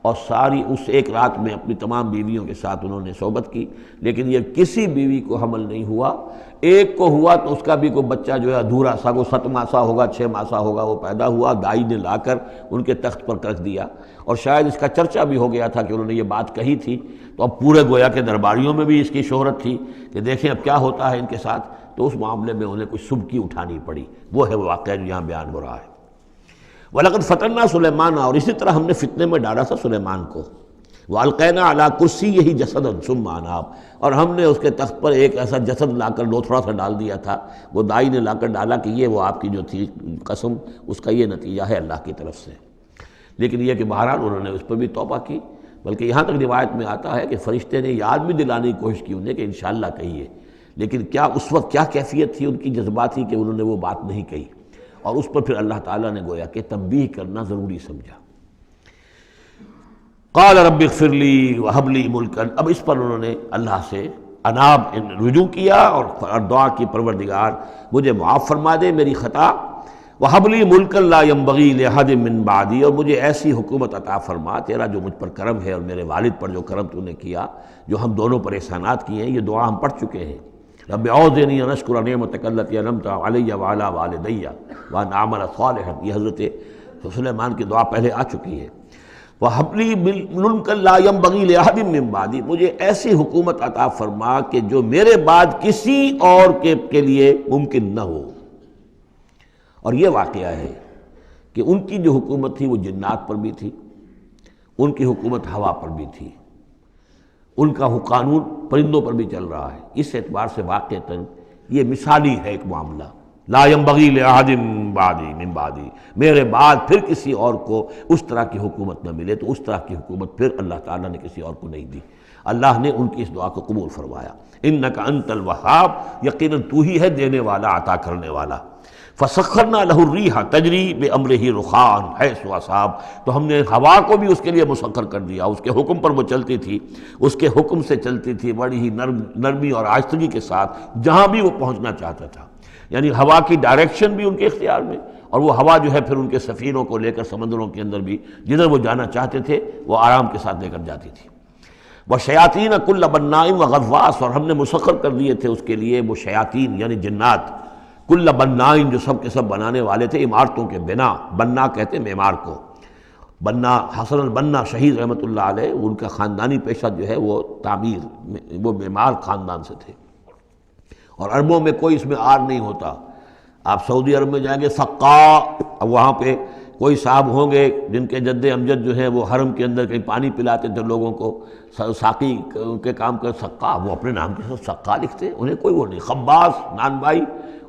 اور ساری اس ایک رات میں اپنی تمام بیویوں کے ساتھ انہوں نے صحبت کی، لیکن یہ کسی بیوی کو حمل نہیں ہوا، ایک کو ہوا تو اس کا بھی کوئی بچہ جو ہے ادھورا سا، وہ 7 ماسہ ہوگا 6 ماسہ ہوگا، وہ پیدا ہوا، دائی نے لا کر ان کے تخت پر رکھ دیا، اور شاید اس کا چرچا بھی ہو گیا تھا کہ انہوں نے یہ بات کہی تھی، تو اب پورے گویا کے درباریوں میں بھی اس کی شہرت تھی کہ دیکھیں اب کیا ہوتا ہے ان کے ساتھ، تو اس معاملے میں انہیں کچھ سبکی اٹھانی پڑی، وہ ہے وہ واقعہ جو یہاں بیان ہو رہا ہے۔ وَلَقَدْ فَتَنَّا سُلَيْمَانَ، اور اسی طرح ہم نے فتنے میں ڈالا تھا سلیمان کو، وَأَلْقَيْنَا عَلَىٰ كُرْسِيِّهِ جَسَدًا ثُمَّ أَنَابَ، اور ہم نے اس کے تخت پر ایک ایسا جسد لا کر لوتھڑا سا ڈال دیا تھا، وہ دائی نے لا کر ڈالا کہ یہ وہ آپ کی جو تھی قسم اس کا یہ نتیجہ ہے اللہ کی طرف سے۔ لیکن یہ کہ بہرحال انہوں نے اس پر بھی توبہ کی، بلکہ یہاں تک روایت میں آتا ہے کہ فرشتے نے یاد بھی دلانے کی کوشش کی انہیں کہ انشاءاللہ کہیے، لیکن کیا اس وقت کیا کیفیت تھی ان کی جذباتی کہ انہوں نے وہ بات نہیں کہی، اور اس پر پھر اللہ تعالیٰ نے گویا کہ تنبیہ کرنا ضروری سمجھا۔ قال رب اغفر لی وہب لی ملکا، اب اس پر انہوں نے اللہ سے اناب رجوع کیا اور دعا کی، پروردگار مجھے معاف فرما دے میری خطا، وہب لی ملکا لا ينبغی لأحد من بعدی، اور مجھے ایسی حکومت عطا فرما، تیرا جو مجھ پر کرم ہے اور میرے والد پر جو کرم تو نے کیا، جو ہم دونوں پر احسانات کیے ہیں، یہ دعا ہم پڑھ چکے ہیں، رب اعوذنی ان اشکر نعمتک التی انعمت علی وعلی والدی وان اعمل صالحا، یہ حضرت سلیمان کی دعا پہلے آ چکی ہے۔ وَهَبْ لِي مُلْكًا لَا يَنبَغِي لِأَحَدٍ مِّن بَعْدِي، مجھے ایسی حکومت عطا فرما کہ جو میرے بعد کسی اور کے لیے ممکن نہ ہو۔ اور یہ واقعہ ہے کہ ان کی جو حکومت تھی وہ جنات پر بھی تھی، ان کی حکومت ہوا پر بھی تھی، ان کا قانون پرندوں پر بھی چل رہا ہے۔ اس اعتبار سے واقعتاً یہ مثالی ہے ایک معاملہ، لا ينبغی لأحد من بعدی، میرے بعد پھر کسی اور کو اس طرح کی حکومت نہ ملے، تو اس طرح کی حکومت پھر اللہ تعالیٰ نے کسی اور کو نہیں دی۔ اللہ نے ان کی اس دعا کو قبول فرمایا، انک انت الوہاب، یقیناً تو ہی ہے دینے والا، عطا کرنے والا۔ فسخرنا لہ الریح تجری بامرہ رخاء حیث اصاب، تو ہم نے ہوا کو بھی اس کے لیے مسخر کر دیا، اس کے حکم پر وہ چلتی تھی، اس کے حکم سے چلتی تھی، بڑی ہی نرمی اور آہستگی کے ساتھ جہاں بھی وہ پہنچنا چاہتا تھا، یعنی ہوا کی ڈائریکشن بھی ان کے اختیار میں، اور وہ ہوا جو ہے پھر ان کے سفینوں کو لے کر سمندروں کے اندر بھی جدھر وہ جانا چاہتے تھے وہ آرام کے ساتھ لے کر جاتی تھی۔ وَشَيَاطِينَ كُلَّ بَنَّاءٍ وَغَوَّاصٍ، اور ہم نے مسخر کر دیے تھے اس کے لیے وہ شیاطین یعنی جنات، کل بنائن جو سب کے سب بنانے والے تھے، عمارتوں کے بنا، بنا کہتے ہیں معمار کو۔ بنا حسن البنا شہید رحمۃ اللہ علیہ، ان کا خاندانی پیشہ جو ہے وہ تعمیر، وہ معمار خاندان سے تھے، اور عربوں میں کوئی اس میں آر نہیں ہوتا۔ آپ سعودی عرب میں جائیں گے سقا، اب وہاں پہ کوئی صاحب ہوں گے جن کے جد امجد جو ہیں وہ حرم کے اندر کہیں پانی پلاتے تھے لوگوں کو، ساقی کے کام کر، سقا، وہ اپنے نام کے ساتھ سقا لکھتے، انہیں کوئی وہ نہیں۔ خباز نان بائی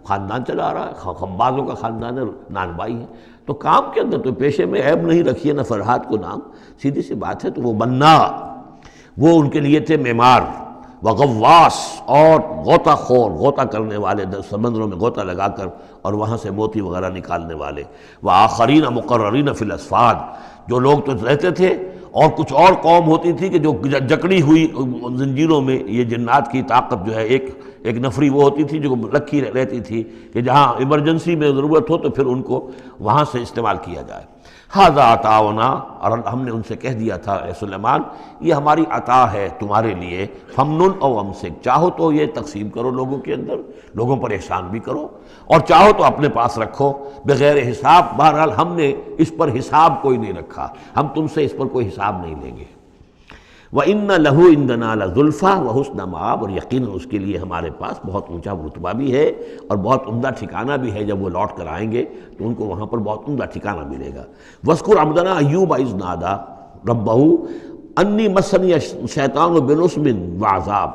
خاندان چلا رہا ہے، خبازوں کا خاندان ہے، نان بائی ہے، تو کام کے اندر تو پیشے میں عیب نہیں رکھیے نہ فرحات کو نام، سیدھی سی بات ہے۔ تو وہ بنا، وہ ان کے لیے تھے معمار، وغواص، اور غوطہ خور، غوطہ کرنے والے، سمندروں میں غوطہ لگا کر اور وہاں سے موتی وغیرہ نکالنے والے، وآخرین مقررین فی الاسفاد، جو لوگ تو رہتے تھے، اور کچھ اور قوم ہوتی تھی کہ جو جکڑی ہوئی زنجیروں میں، یہ جنات کی طاقت جو ہے ایک نفری وہ ہوتی تھی جو رکھی رہتی تھی کہ جہاں ایمرجنسی میں ضرورت ہو تو پھر ان کو وہاں سے استعمال کیا جائے۔ ھذا عطاؤنا، اور ہم نے ان سے کہہ دیا تھا اے سلیمان یہ ہماری عطا ہے تمہارے لیے، فمنن او امسک، چاہو تو یہ تقسیم کرو لوگوں کے اندر، لوگوں پر احسان بھی کرو، اور چاہو تو اپنے پاس رکھو بغیر حساب۔ بہرحال ہم نے اس پر حساب کوئی نہیں رکھا، ہم تم سے اس پر کوئی حساب نہیں لیں گے۔ وَإِنَّ لَهُ عِندَنَا لَزُلْفَىٰ وَحُسْنَ مَآبٍ، اور یقیناً اس کے لیے ہمارے پاس بہت اونچا رتبہ بھی ہے اور بہت عمدہ ٹھکانہ بھی ہے، جب وہ لوٹ کر آئیں گے تو ان کو وہاں پر بہت عمدہ ٹھکانہ ملے گا۔ وَاذْكُرْ عَبْدَنَا أَيُّوبَ إِذْ نَادَىٰ رَبَّهُ أَنِّي مَسَّنِيَ الشَّيْطَانُ بِنُصْبٍ وَعَذَابٍ،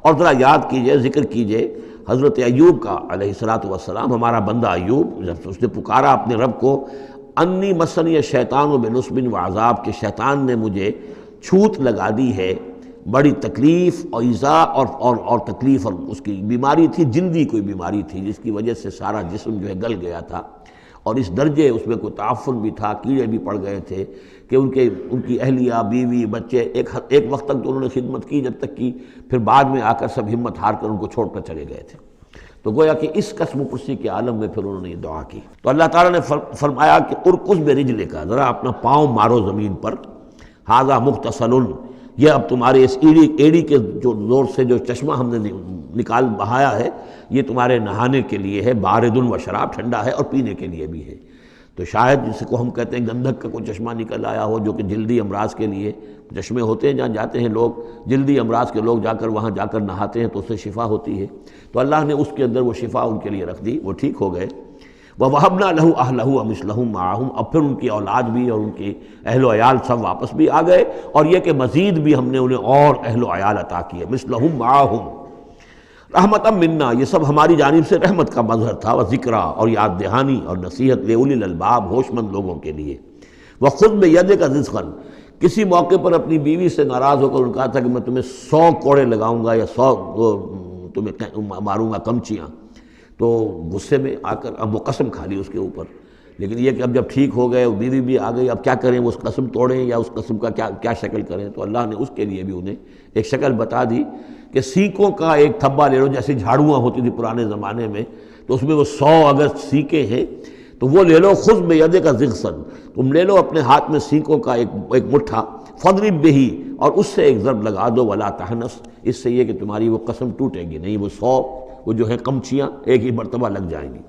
اور ذرا یاد کیجئے، ذکر کیجئے حضرت ایوب کا علیہ السلام، ہمارا بندہ ایوب، جب اس نے پکارا اپنے رب کو، انی مسنی الشیطان بنصب وعذاب، کہ شیطان نے مجھے چھوت لگا دی ہے، بڑی تکلیف اور ایذا اور تکلیف، اور اس کی بیماری تھی، جلدی کوئی بیماری تھی جس کی وجہ سے سارا جسم جو ہے گل گیا تھا، اور اس درجے اس میں کوئی تعفن بھی تھا، کیڑے بھی پڑ گئے تھے کہ ان کی اہلیہ، بیوی، بچے، ایک وقت تک تو انہوں نے خدمت کی جب تک کی، پھر بعد میں آ کر سب ہمت ہار کر ان کو چھوڑ کر چلے گئے تھے۔ تو گویا کہ اس قسم و پرسی کے عالم میں پھر انہوں نے یہ دعا کی، تو اللہ تعالیٰ نے فرمایا کہ ارکض برجلک، ذرا اپنا پاؤں مارو زمین پر، ھذا مغتسل، یہ اب تمہارے اس ایڑی کے جو زور سے جو چشمہ ہم نے نکال بہایا ہے، یہ تمہارے نہانے کے لیے ہے، بارد و شراب، ٹھنڈا ہے، اور پینے کے لیے بھی ہے۔ تو شاید جس کو ہم کہتے ہیں گندھک کا کوئی چشمہ نکل آیا ہو، جو کہ جلدی امراض کے لیے چشمے ہوتے ہیں جہاں جاتے ہیں لوگ، جلدی امراض کے لوگ جا کر وہاں جا کر نہاتے ہیں تو اس سے شفا ہوتی ہے، تو اللہ نے اس کے اندر وہ شفا ان کے لیے رکھ دی، وہ ٹھیک ہو گئے۔ وَوَهَبْنَا لَهُ أَهْلَهُ وَمِثْلَهُم مَّعَهُمْ، اب پھر ان کی اولاد بھی اور ان کی اہل و عیال سب واپس بھی آ گئے، اور یہ کہ مزید بھی ہم نے انہیں اور اہل و عیال عطا کیے، مِثْلَهُم مَّعَهُمْ رحمتاً منا، یہ سب ہماری جانب سے رحمت کا مظہر تھا، وذکریٰ، اور یاد دہانی اور نصیحت، لِأُولِي الْأَلْبَاب، ہوش مند لوگوں کے لیے۔ وَخُذْ بِيَدِكَ رِزْقًا، کسی موقع پر اپنی بیوی سے ناراض ہو کر ان کہا تھا کہ میں تمہیں 100 کوڑے لگاؤں گا یا 100 تمہیں ماروں گا کمچیاں، تو غصے میں آ کر اب وہ قسم کھا لی اس کے اوپر. لیکن یہ کہ اب جب ٹھیک ہو گئے، بیوی بھی آ گئی، اب کیا کریں، وہ اس قسم توڑیں یا اس قسم کا کیا شکل کریں؟ تو اللہ نے اس کے لیے بھی انہیں ایک شکل بتا دی کہ سینکوں کا ایک تھبا لے لو، جیسے جھاڑوواں ہوتی تھی پرانے زمانے میں، تو اس میں وہ 100 اگر سینکیں ہیں تو وہ لے لو، خذ بیدک ضغثاً، تم لے لو اپنے ہاتھ میں سینکوں کا ایک مٹھا، فاضرب بہ، اور اس سے ایک ضرب لگا دو، ولا تحنث، اس سے یہ کہ تمہاری وہ قسم ٹوٹے گی نہیں، وہ 100 وہ جو ہیں کمچیاں ایک ہی مرتبہ لگ جائیں گی.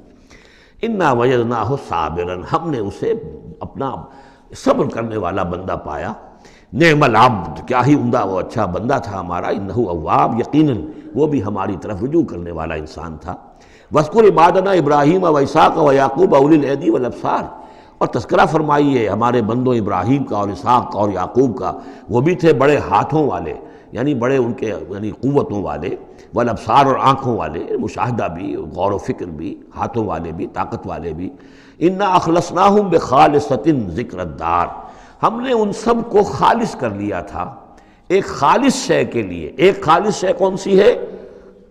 انا وجدناہ صابرا، ہم نے اسے اپنا صبر کرنے والا بندہ پایا. نعم العبد، کیا ہی عمدہ وہ اچھا بندہ تھا ہمارا. انہ اواب، یقیناً وہ بھی ہماری طرف رجوع کرنے والا انسان تھا. واذکر عبادنا ابراہیم و اسحاق و یعقوب اولی الایدی والابصار، اور تذکرہ فرمائیے ہمارے بندوں ابراہیم کا اور اسحاق کا اور یعقوب کا، وہ بھی تھے بڑے ہاتھوں والے، یعنی بڑے ان کے یعنی قوتوں والے، والابصار، اور آنکھوں والے، مشاہدہ بھی، غور و فکر بھی، ہاتھوں والے بھی، طاقت والے بھی. انا اخلصناہم بخالصۃ ذکر الدار، ہم نے ان سب کو خالص کر لیا تھا ایک خالص شے کے لیے. ایک خالص شے کون سی ہے؟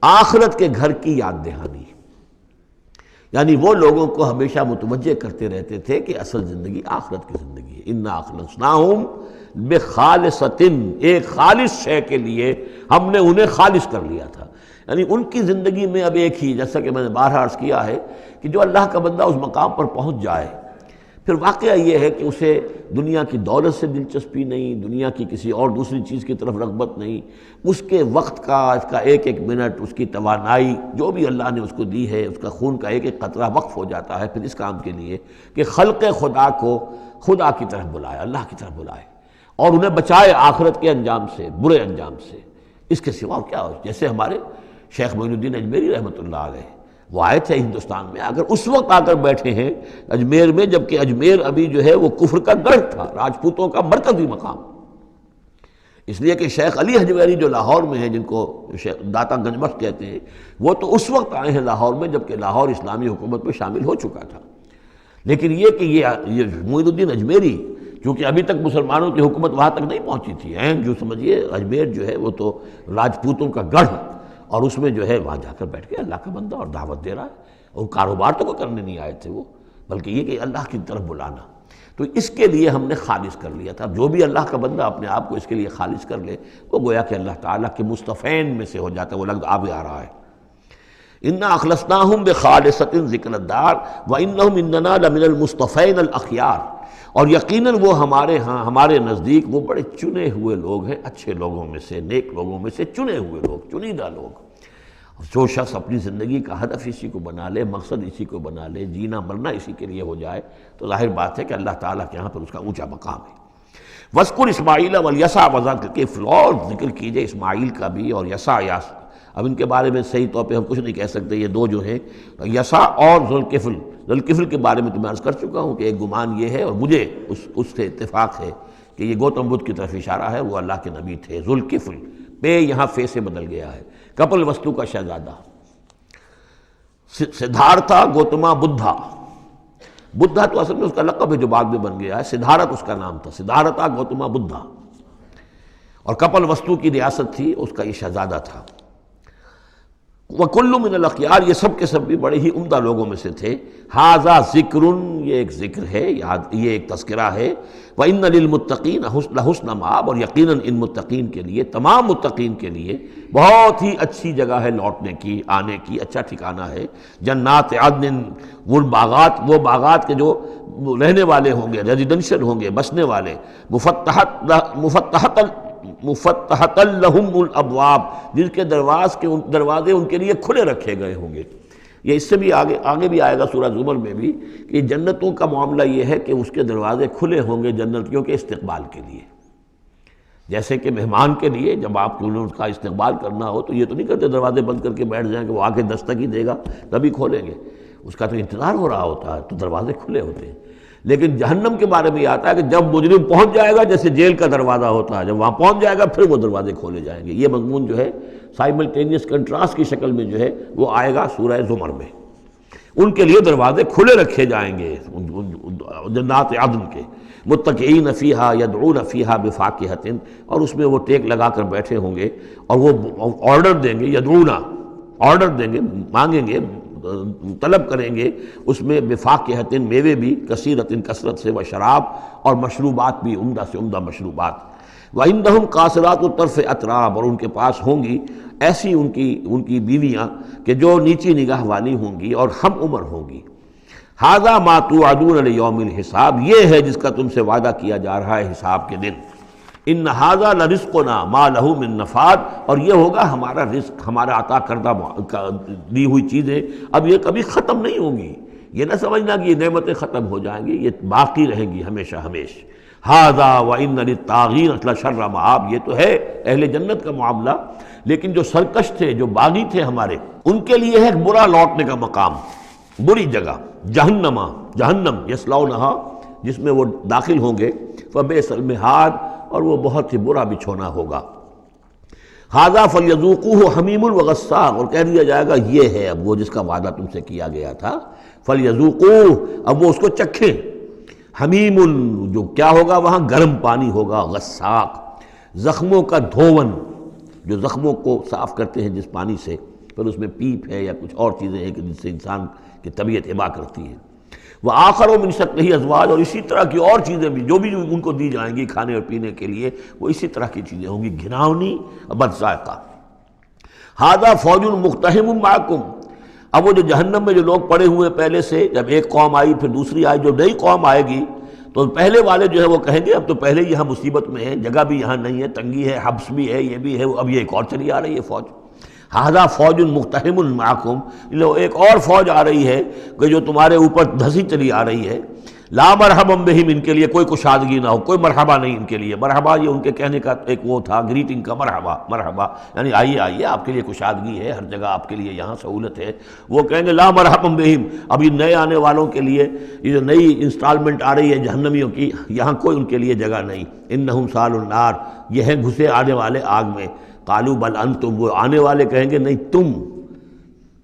آخرت کے گھر کی یاد دہانی. یعنی وہ لوگوں کو ہمیشہ متوجہ کرتے رہتے تھے کہ اصل زندگی آخرت کی زندگی ہے. انا اخلصناہم بخالصۃ، ایک خالص شے کے لیے ہم نے انہیں خالص کر لیا تھا. یعنی ان کی زندگی میں اب ایک ہی، جیسا کہ میں نے بارہا عرض کیا ہے کہ جو اللہ کا بندہ اس مقام پر پہنچ جائے، پھر واقعہ یہ ہے کہ اسے دنیا کی دولت سے دلچسپی نہیں، دنیا کی کسی اور دوسری چیز کی طرف رغبت نہیں. اس کے وقت کا، اس کا ایک ایک منٹ، اس کی توانائی جو بھی اللہ نے اس کو دی ہے، اس کا خون کا ایک ایک قطرہ وقف ہو جاتا ہے پھر اس کام کے لیے کہ خلق خدا کو خدا کی طرف بلائے، اللہ کی طرف بلائے، اور انہیں بچائے آخرت کے انجام سے، برے انجام سے. اس کے سوا کیا ہو؟ جیسے ہمارے شیخ معین الدین اجمیری رحمۃ اللہ علیہ، وہ آئے تھے ہندوستان میں، اگر اس وقت آ کر بیٹھے ہیں اجمیر میں، جبکہ اجمیر ابھی جو ہے وہ کفر کا گڑھ تھا، راجپوتوں کا مرکزی مقام. اس لیے کہ شیخ علی حجویری جو لاہور میں ہیں، جن کو داتا گنج بخش کہتے ہیں، وہ تو اس وقت آئے ہیں لاہور میں جبکہ لاہور اسلامی حکومت میں شامل ہو چکا تھا. لیکن یہ کہ یہ معین الدین اجمیری، کیونکہ ابھی تک مسلمانوں کی حکومت وہاں تک نہیں پہنچی تھی، جو سمجھیے اجمیر جو ہے وہ تو راجپوتوں کا گڑھ، اور اس میں جو ہے وہاں جا کر بیٹھ کے اللہ کا بندہ اور دعوت دے رہا ہے، اور کاروبار تو کوئی کرنے نہیں آئے تھے وہ، بلکہ یہ کہ اللہ کی طرف بلانا. تو اس کے لیے ہم نے خالص کر لیا تھا. جو بھی اللہ کا بندہ اپنے آپ کو اس کے لیے خالص کر لے، وہ گویا کہ اللہ تعالیٰ کے مصطفین میں سے ہو جاتا ہے. وہ لفظ آگے آ رہا ہے، انا اخلصناہم بخالصۃ ذکر الدار وانہم اننا لمن المصطفین الاخیار، اور یقیناً وہ ہمارے ہاں، ہمارے نزدیک وہ بڑے چنے ہوئے لوگ ہیں، اچھے لوگوں میں سے، نیک لوگوں میں سے چنے ہوئے لوگ، چنیدہ لوگ. جو شخص اپنی زندگی کا ہدف اسی کو بنا لے، مقصد اسی کو بنا لے، جینا مرنا اسی کے لیے ہو جائے، تو ظاہر بات ہے کہ اللہ تعالیٰ کے یہاں پر اس کا اونچا مقام ہے. وَاذْكُرْ اسماعیل والیسع وذا کفل، اور ذکر کیجئے اسماعیل کا بھی اور یسع. اب ان کے بارے میں صحیح طور پہ ہم کچھ نہیں کہہ سکتے، یہ دو جو ہیں یسع اور ذوالکفل. ذوالکفل کے بارے میں تو میں عرض کر چکا ہوں کہ ایک گمان یہ ہے، اور مجھے اس سے اتفاق ہے کہ یہ گوتم بدھ کی طرف اشارہ ہے، وہ اللہ کے نبی تھے. ذوالکفل، پے یہاں فے سے بدل گیا ہے. کپل وستو کا شہزادہ، سدھارتھا گوتما بدھا. بدھا تو اصل میں اس کا لقب ہے جو بعد میں بن گیا ہے، سدھارتھ اس کا نام تھا، سدھارتھا گوتما بدھا. اور کپل وستو کی ریاست تھی، اس کا یہ شہزادہ تھا. وَكُلُّ مِنَ الْأَخْيَارِ، یہ سب کے سب بھی بڑے ہی عمدہ لوگوں میں سے تھے. هَذَا ذِكْرٌ، یہ ایک ذکر ہے، یہ ایک تذکرہ ہے. وَإِنَّ لِلْمُتَّقِينَ لَحُسْنَ مآب، اور یقیناً ان متقین کے لیے، تمام متقین کے لیے بہت ہی اچھی جگہ ہے لوٹنے کی، آنے کی، اچھا ٹھکانہ ہے. جنات عدن، وہ باغات کے جو رہنے والے ہوں گے، ریزیڈنشل ہوں گے، بسنے والے. مفتحۃ لہم الابواب، جن کے دروازے ان کے لیے کھلے رکھے گئے ہوں گے. یہ اس سے بھی آگے بھی آئے گا سورہ زمر میں بھی کہ جنتوں کا معاملہ یہ ہے کہ اس کے دروازے کھلے ہوں گے جنتیوں کے استقبال کے لیے. جیسے کہ مہمان کے لیے جب آپ کو اس کا استقبال کرنا ہو تو یہ تو نہیں کرتے دروازے بند کر کے بیٹھ جائیں کہ وہ آ کے دستک ہی دے گا تبھی کھولیں گے، اس کا تو انتظار ہو رہا ہوتا ہے، تو دروازے کھلے ہوتے ہیں. لیکن جہنم کے بارے میں یہ آتا ہے کہ جب مجرم پہنچ جائے گا، جیسے جیل کا دروازہ ہوتا ہے، جب وہاں پہنچ جائے گا پھر وہ دروازے کھولے جائیں گے. یہ مضمون جو ہے سائملٹینیس کنٹراسٹ کی شکل میں جو ہے وہ آئے گا سورہ زمر میں. ان کے لیے دروازے کھلے رکھے جائیں گے جنات عدن کے. متکئین فیہا یدعون فیہا بفاکہۃ، اور اس میں وہ ٹیک لگا کر بیٹھے ہوں گے اور وہ آرڈر دیں گے، یدعونا آرڈر دیں گے، مانگیں گے، طلب کریں گے اس میں بفاکہۃ میوے بھی، کثیرۃ کثرت سے، و شراب اور مشروبات بھی، عمدہ سے عمدہ مشروبات، وعندہم قاصرات الطرف اتراب، اور ان کے پاس ہوں گی ایسی ان کی بیویاں کہ جو نیچی نگاہ والی ہوں گی اور ہم عمر ہوں گی۔ ھذا ما توعدون لیوم الحساب، یہ ہے جس کا تم سے وعدہ کیا جا رہا ہے حساب کے دن۔ ان ھذا لرزقنا ما لہ من نفاد، اور یہ ہوگا ہمارا رزق، ہمارا عطا کردہ دی ہوئی چیزیں، اب یہ کبھی ختم نہیں ہوں گی۔ یہ نہ سمجھنا کہ یہ نعمتیں ختم ہو جائیں گی، یہ باقی رہیں گی ہمیشہ ہمیشہ۔ ھذا وان للطاغین لشر مآب، یہ تو ہے اہل جنت کا معاملہ، لیکن جو سرکش تھے، جو باغی تھے ہمارے، ان کے لیے ہے برا لوٹنے کا مقام، بری جگہ، جہنم یصلونھا، جس میں وہ داخل ہوں گے، فبئس المہاد، اور وہ بہت ہی برا بچھونا ہوگا۔ ھذا فلیذوقوہ حمیم وغساق، اور کہہ دیا جائے گا یہ ہے اب وہ جس کا وعدہ تم سے کیا گیا تھا، فلیذوقوہ، اب وہ اس کو چکھیں۔ حمیم، جو کیا ہوگا وہاں، گرم پانی ہوگا، غساق، زخموں کا دھون، جو زخموں کو صاف کرتے ہیں جس پانی سے، پھر اس میں پیپ ہے یا کچھ اور چیزیں ہیں کہ جس سے انسان کی طبیعت ابا کرتی ہے۔ وآخر من شکلہ ازواج، اور اسی طرح کی اور چیزیں بھی جو ان کو دی جائیں گی کھانے اور پینے کے لیے، وہ اسی طرح کی چیزیں ہوں گی، گھناؤنی اور بد ذائقہ۔ ھذا فوج مقتحم معکم، اب وہ جو جہنم میں جو لوگ پڑے ہوئے پہلے سے، جب ایک قوم آئی پھر دوسری آئی، جو نئی قوم آئے گی تو پہلے والے جو ہے وہ کہیں گے اب تو پہلے یہاں مصیبت میں ہے، جگہ بھی یہاں نہیں ہے، تنگی ہے، حبس بھی ہے، یہ بھی ہے، اب یہ ایک اور چلی آ رہی ہے فوج۔ ھذا فوج مقتحم معکم، ایک اور فوج آ رہی ہے کہ جو تمہارے اوپر دھسی چلی آ رہی ہے۔ لا مرحبا بہم، ان کے لیے کوئی کشادگی نہ ہو، کوئی مرحبا نہیں ان کے لیے۔ مرحبا یہ ان کے کہنے کا ایک وہ تھا، گریٹنگ کا، مرحبا مرحبا، یعنی آئیے آئیے، آپ کے لیے کشادگی ہے، ہر جگہ آپ کے لیے یہاں سہولت ہے۔ وہ کہیں گے لا مرحبا بہم، اب یہ نئے آنے والوں کے لیے یہ جو نئی انسٹالمنٹ آ رہی ہے جہنمیوں کی، یہاں کوئی ان کے لیے جگہ نہیں۔ انہم صالوا النار، یہ ہے گھسے آنے والے آگ میں۔ قالوا بل انتم، وہ آنے والے کہیں گے نہیں تم،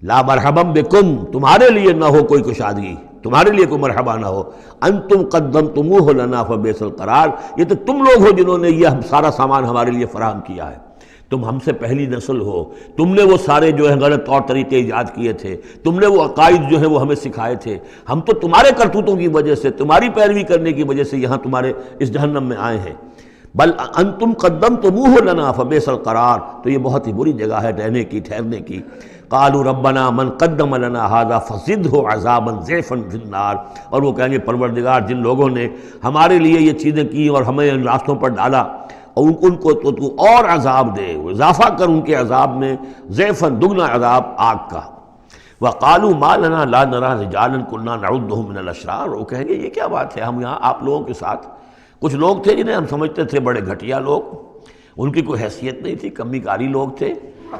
لا مرحبا بکم، تمہارے لیے نہ ہو کوئی کشادگی، تمہارے لیے کوئی مرحبا نہ ہو۔ انتم قدمتموہ لنا فبئس القرار، یہ تو تم لوگ ہو جنہوں نے یہ سارا سامان ہمارے لیے فراہم کیا ہے، تم ہم سے پہلی نسل ہو، تم نے وہ سارے جو ہے غلط طور طریقے ایجاد کیے تھے، تم نے وہ عقائد جو ہے وہ ہمیں سکھائے تھے، ہم تو تمہارے کرتوتوں کی وجہ سے، تمہاری پیروی کرنے کی وجہ سے یہاں تمہارے اس جہنم میں آئے ہیں۔ بل انتم قدمتموہ لنا فبئس القرار، تو یہ بہت ہی بری جگہ ہے رہنے کی، ٹھہرنے کی۔ قالوا ربنا من قدم لنا هذا فزده عذابا ضعفا في النار، اور وہ کہیں گے پروردگار جن لوگوں نے ہمارے لیے یہ چیزیں کی اور ہمیں ان راستوں پر ڈالا، اور ان کو تو اور عذاب دے، اضافہ کر ان کے عذاب میں، ضعفا، دگنا عذاب آگ کا۔ وقالوا ما لنا لا نرى رجالا كنا نعدهم من الاشرار، وہ کہیں گے یہ کیا بات ہے، ہم یہاں آپ لوگوں کے ساتھ کچھ لوگ تھے جنہیں ہم سمجھتے تھے بڑے گھٹیا لوگ، ان کی کوئی حیثیت نہیں تھی، کمی کاری لوگ تھے،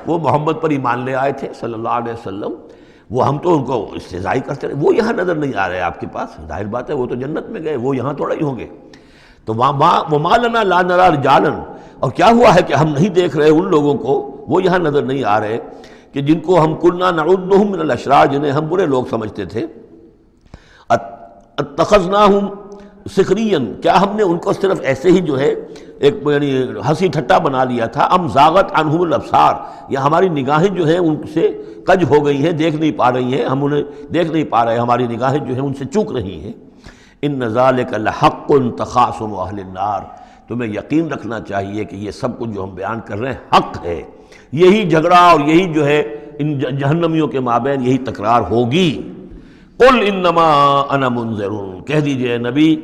وہ محمد پر ایمان لے آئے تھے صلی اللہ علیہ وسلم، وہ ہم تو ان کو استہزائی کرتے رہے، وہ یہاں نظر نہیں آ رہے آپ کے پاس، ظاہر بات ہے وہ تو جنت میں گئے، وہ یہاں تھوڑا ہی ہوں گے۔ تو وما لنا لا نرى رجالا، اور کیا ہوا ہے کہ ہم نہیں دیکھ رہے ان لوگوں کو، وہ یہاں نظر نہیں آ رہے کہ جن کو ہم کنا نعدهم من الاشرار، جنہیں ہم برے لوگ سمجھتے تھے۔ اتخذناہم سخریا، کیا ہم نے ان کو صرف ایسے ہی جو ہے ایک یعنی ہنسی ٹھٹا بنا لیا تھا، ام زاغت عنہم الابصار، یا ہماری نگاہیں جو ہیں ان سے کج ہو گئی ہیں، دیکھ نہیں پا رہی ہیں، ہم انہیں دیکھ نہیں پا رہے، ہماری نگاہیں جو ہیں ان سے چوک رہی ہیں۔ ان ذالک لحق تخاصم اہل النار، تمہیں یقین رکھنا چاہیے کہ یہ سب کچھ جو ہم بیان کر رہے ہیں حق ہے، یہی جھگڑا اور یہی جو ہے ان جہنمیوں کے مابین یہی تکرار ہوگی۔ قل انما انا منذر، کہہ دیجئے نبی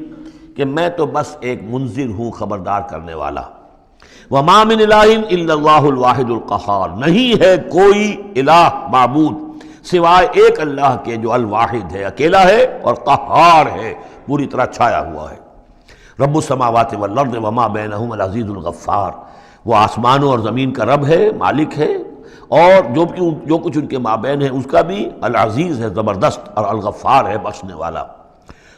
کہ میں تو بس ایک منذر ہوں، خبردار کرنے والا۔ وما من الہ الا اللہ الواحد القہار، نہیں ہے کوئی الہ معبود سوائے ایک اللہ کے جو الواحد ہے، اکیلا ہے اور قہار ہے، پوری طرح چھایا ہوا ہے۔ رب السماوات والارض وما بینہما العزیز الغفار، وہ آسمانوں اور زمین کا رب ہے، مالک ہے، اور جو کچھ ان کے مابین ہے اس کا بھی العزیز ہے، زبردست، اور الغفار ہے، بخشنے والا۔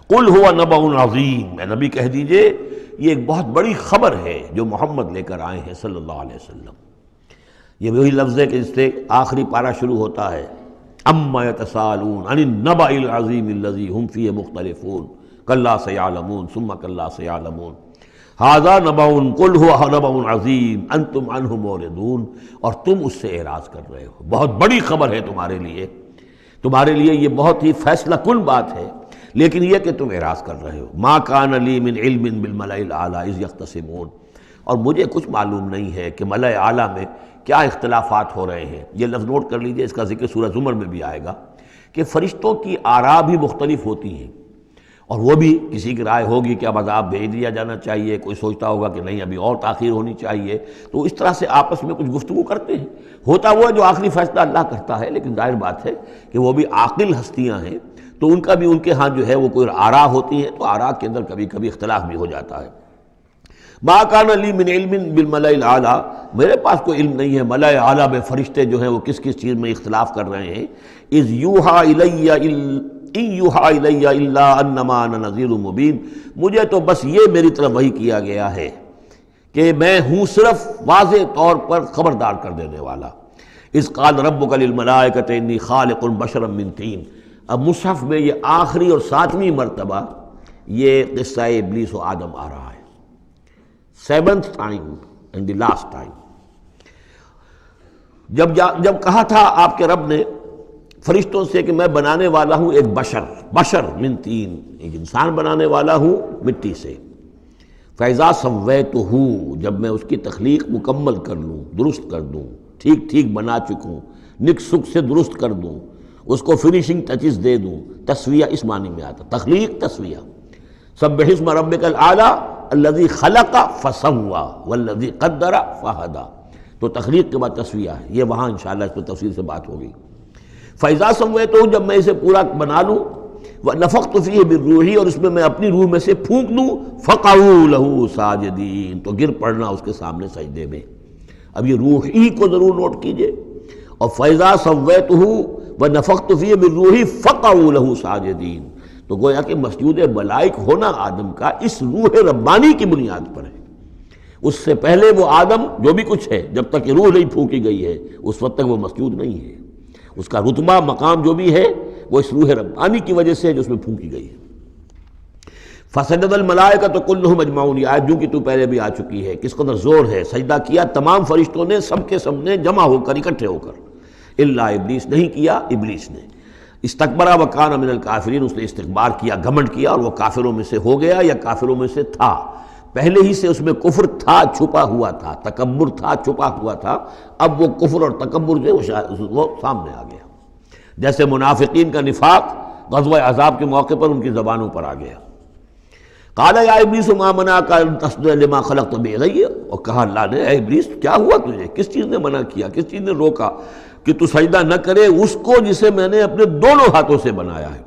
قل هو نبأ عظیم، اے نبی کہہ دیجئے یہ ایک بہت بڑی خبر ہے جو محمد لے کر آئے ہیں صلی اللہ علیہ وسلم۔ یہ وہی لفظ ہے کہ اس سے آخری پارہ شروع ہوتا ہے، اما یتساءلون عن النبأ العظیم الذی هم فیہ مختلفون کلا سیعلمون ثم کلا سیعلمون۔ ھذا نبأ قل ھو نبأ عظیم انتم عنہ معرضون، اور تم اس سے اعراض کر رہے ہو، بہت بڑی خبر ہے تمہارے لیے یہ بہت ہی فیصلہ کن بات ہے، لیکن یہ کہ تم اعراض کر رہے ہو۔ ما کان لی من علم بالملأ الاعلی اذ یختصمون، اور مجھے کچھ معلوم نہیں ہے کہ ملأ اعلیٰ میں کیا اختلافات ہو رہے ہیں۔ یہ لفظ نوٹ کر لیجئے، اس کا ذکر سورہ زمر میں بھی آئے گا کہ فرشتوں کی آراء بھی مختلف ہوتی ہیں، اور وہ بھی کسی کی رائے ہوگی کہ اب عذاب بھیج دیا جانا چاہیے، کوئی سوچتا ہوگا کہ نہیں ابھی اور تاخیر ہونی چاہیے، تو اس طرح سے آپس میں کچھ گفتگو کرتے ہیں۔ ہوتا وہ جو آخری فیصلہ اللہ کرتا ہے، لیکن ظاہر بات ہے کہ وہ بھی عاقل ہستیاں ہیں، تو ان کا بھی ان کے ہاں جو ہے وہ کوئی آراء ہوتی ہے، تو آراء کے اندر کبھی کبھی اختلاف بھی ہو جاتا ہے۔ ما کان لی من علم بالملأ الاعلی، میرے پاس کوئی علم نہیں ہے ملأ اعلیٰ میں فرشتے جو ہیں وہ کس کس چیز میں اختلاف کر رہے ہیں۔ اذ یوحیٰ الی ان یوحیٰ الی الا انما انا نذیر مبین، مجھے تو بس یہ میری طرف وحی کیا گیا ہے کہ میں ہوں صرف واضح طور پر خبردار کر دینے والا۔ اذ قال ربک للملائکۃ انی خالق بشرا من طین، اب مصحف میں یہ آخری اور 7ویں مرتبہ یہ قصہ ابلیس و آدم آ رہا ہے، 7th time and the last time۔ جب کہا تھا آپ کے رب نے فرشتوں سے کہ میں بنانے والا ہوں ایک بشر من طین، ایک انسان بنانے والا ہوں مٹی سے، فَإِذَا سَوَّيْتُهُ، جب میں اس کی تخلیق مکمل کر لوں، درست کر دوں، ٹھیک بنا چکوں، نک سک سے درست کر دوں، اس کو فنیشنگ ٹچز دے دوں۔ تسویہ اس معنی میں آتا، تخلیق تسویہ۔ سبح اسم ربک الاعلی الذی خلق فسوی والذی قدر فہدی، تو تخلیق کے بعد تسویہ ہے، یہ وہاں انشاءاللہ اس پر تفصیل سے بات ہوگی۔ فَإِذَا سَوَّيْتُهُ، جب میں اسے پورا بنا لوں، وَنَفَخْتُ فِيهِ مِن رُوحِی، اور اس میں میں اپنی روح میں سے پھونک دوں، فَقَعُوا لَهُ سَاجِدِینَ، تو گر پڑنا اس کے سامنے سجدے میں۔ اب یہ روح ہی کو ضرور نوٹ کیجئے، اور فَإِذَا سَوَّيْتُهُ وَنَفَخْتُ فِيهِ مِن رُوحِی فَقَعُوا لَهُ سَاجِدِینَ، تو گویا کہ مسجود ملائک ہونا آدم کا اس روح ربانی کی بنیاد پر ہے۔ اس سے پہلے وہ آدم جو بھی کچھ ہے، جب تک یہ روح نہیں پھونکی گئی ہے اس وقت تک وہ مسجود نہیں ہے۔ اس کا رتبہ مقام جو بھی ہے وہ اس روح ربانی کی وجہ سے ہے جو اس میں پھونکی گئی ہے۔ فسجد الملائکۃ کلھم اجمعون، یہ آیت جو کہ تو پہلے بھی آ چکی ہے، کس قدر زور ہے، سجدہ کیا تمام فرشتوں نے، سب کے سب نے جمع ہو کر، اکٹھے ہو کر، الا ابلیس، نہیں کیا ابلیس نے۔ استکبر وکان من الکافرین، اس نے استکبار کیا، گھمنڈ کیا، اور وہ کافروں میں سے ہو گیا یا کافروں میں سے تھا، پہلے ہی سے اس میں کفر تھا، چھپا ہوا تھا، تکبر تھا، چھپا ہوا تھا، اب وہ کفر اور تکبر جو ہے وہ سامنے آ گیا، جیسے منافقین کا نفاق غزوہ احزاب کے موقع پر ان کی زبانوں پر آ گیا۔ قال یا ابلیس ما منعک ان تسجد لما خلقت بیدی، اور کہا اللہ نے، اے ابلیس کیا ہوا تجھے، کس چیز نے منع کیا، کس چیز نے روکا کہ تو سجدہ نہ کرے اس کو جسے میں نے اپنے دونوں ہاتھوں سے بنایا ہے۔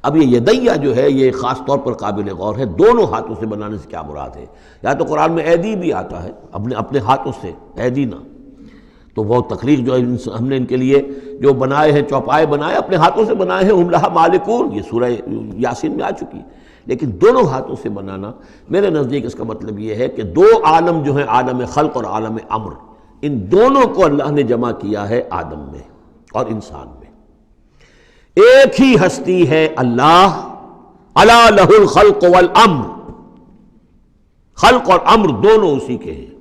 اب یہ یدیہ جو ہے یہ خاص طور پر قابل غور ہے، دونوں ہاتھوں سے بنانے سے کیا مراد ہے؟ یا تو قرآن میں ایدی بھی آتا ہے، اپنے ہاتھوں سے، ایدینا، تو وہ تخلیق جو ہم نے ان کے لیے جو بنائے ہیں، چوپائے بنائے، اپنے ہاتھوں سے بنائے ہیں، ہم لہا مالکون، یہ سورہ یاسین میں آ چکی، لیکن دونوں ہاتھوں سے بنانا میرے نزدیک اس کا مطلب یہ ہے کہ دو عالم جو ہیں، عالم خلق اور عالم امر، ان دونوں کو اللہ نے جمع کیا ہے آدم میں اور انسان میں۔ ایک ہی ہستی ہے اللہ، الا لہ الخلق والامر، خلق اور امر دونوں اسی کے ہیں،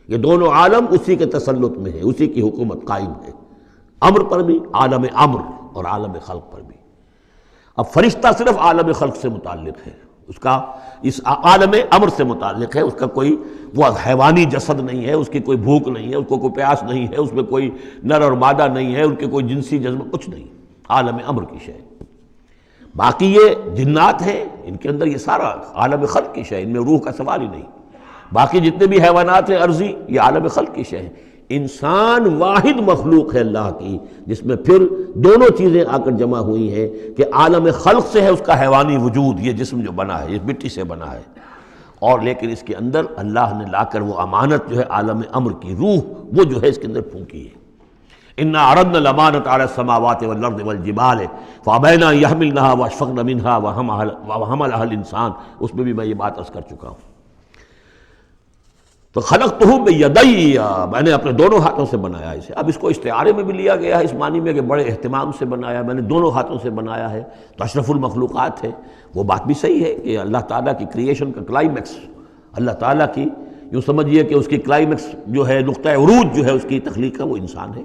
یہ دونوں عالم اسی کے تسلط میں ہے، اسی کی حکومت قائم ہے، امر پر بھی، عالم امر اور عالم خلق پر بھی۔ اب فرشتہ صرف عالم خلق سے متعلق ہے، اس کا اس عالم امر سے متعلق ہے، اس کا کوئی وہ حیوانی جسد نہیں ہے، اس کی کوئی بھوک نہیں ہے، اس کو کوئی پیاس نہیں ہے، اس میں کوئی نر اور مادہ نہیں ہے، ان کے کوئی جنسی جذبہ کچھ نہیں، عالم امر کی شے۔ باقی یہ جنات ہیں، ان کے اندر یہ سارا عالم خلق کی شے، ان میں روح کا سوال ہی نہیں۔ باقی جتنے بھی حیوانات ہیں ارضی، یہ عالم خلق کی شے ہے۔ انسان واحد مخلوق ہے اللہ کی، جس میں پھر دونوں چیزیں آ کر جمع ہوئی ہیں کہ عالم خلق سے ہے اس کا حیوانی وجود، یہ جسم جو بنا ہے، یہ مٹی سے بنا ہے، اور لیکن اس کے اندر اللہ نے لا کر وہ امانت جو ہے عالم امر کی روح، وہ جو ہے اس کے اندر پھونکی ہے۔ انا عرضنا الامانۃ علی السماوات والارض والجبال فابین ان یحملنها واشفقن منها وحملها الانسان، اس میں بھی میں یہ بات عرض کر چکا ہوں۔ تو خلقتہ بیدی، میں نے اپنے دونوں ہاتھوں سے بنایا اسے۔ اب اس کو استعارے میں بھی لیا گیا ہے اس معنی میں کہ بڑے اہتمام سے بنایا، میں نے دونوں ہاتھوں سے بنایا ہے، تو اشرف المخلوقات ہے، وہ بات بھی صحیح ہے کہ اللہ تعالیٰ کی کریشن کا کلائمیکس اللہ تعالیٰ کی یوں سمجھیے کہ اس کی کلائمیکس جو ہے، نقطہ عروج جو ہے اس کی تخلیق کا، وہ انسان ہے۔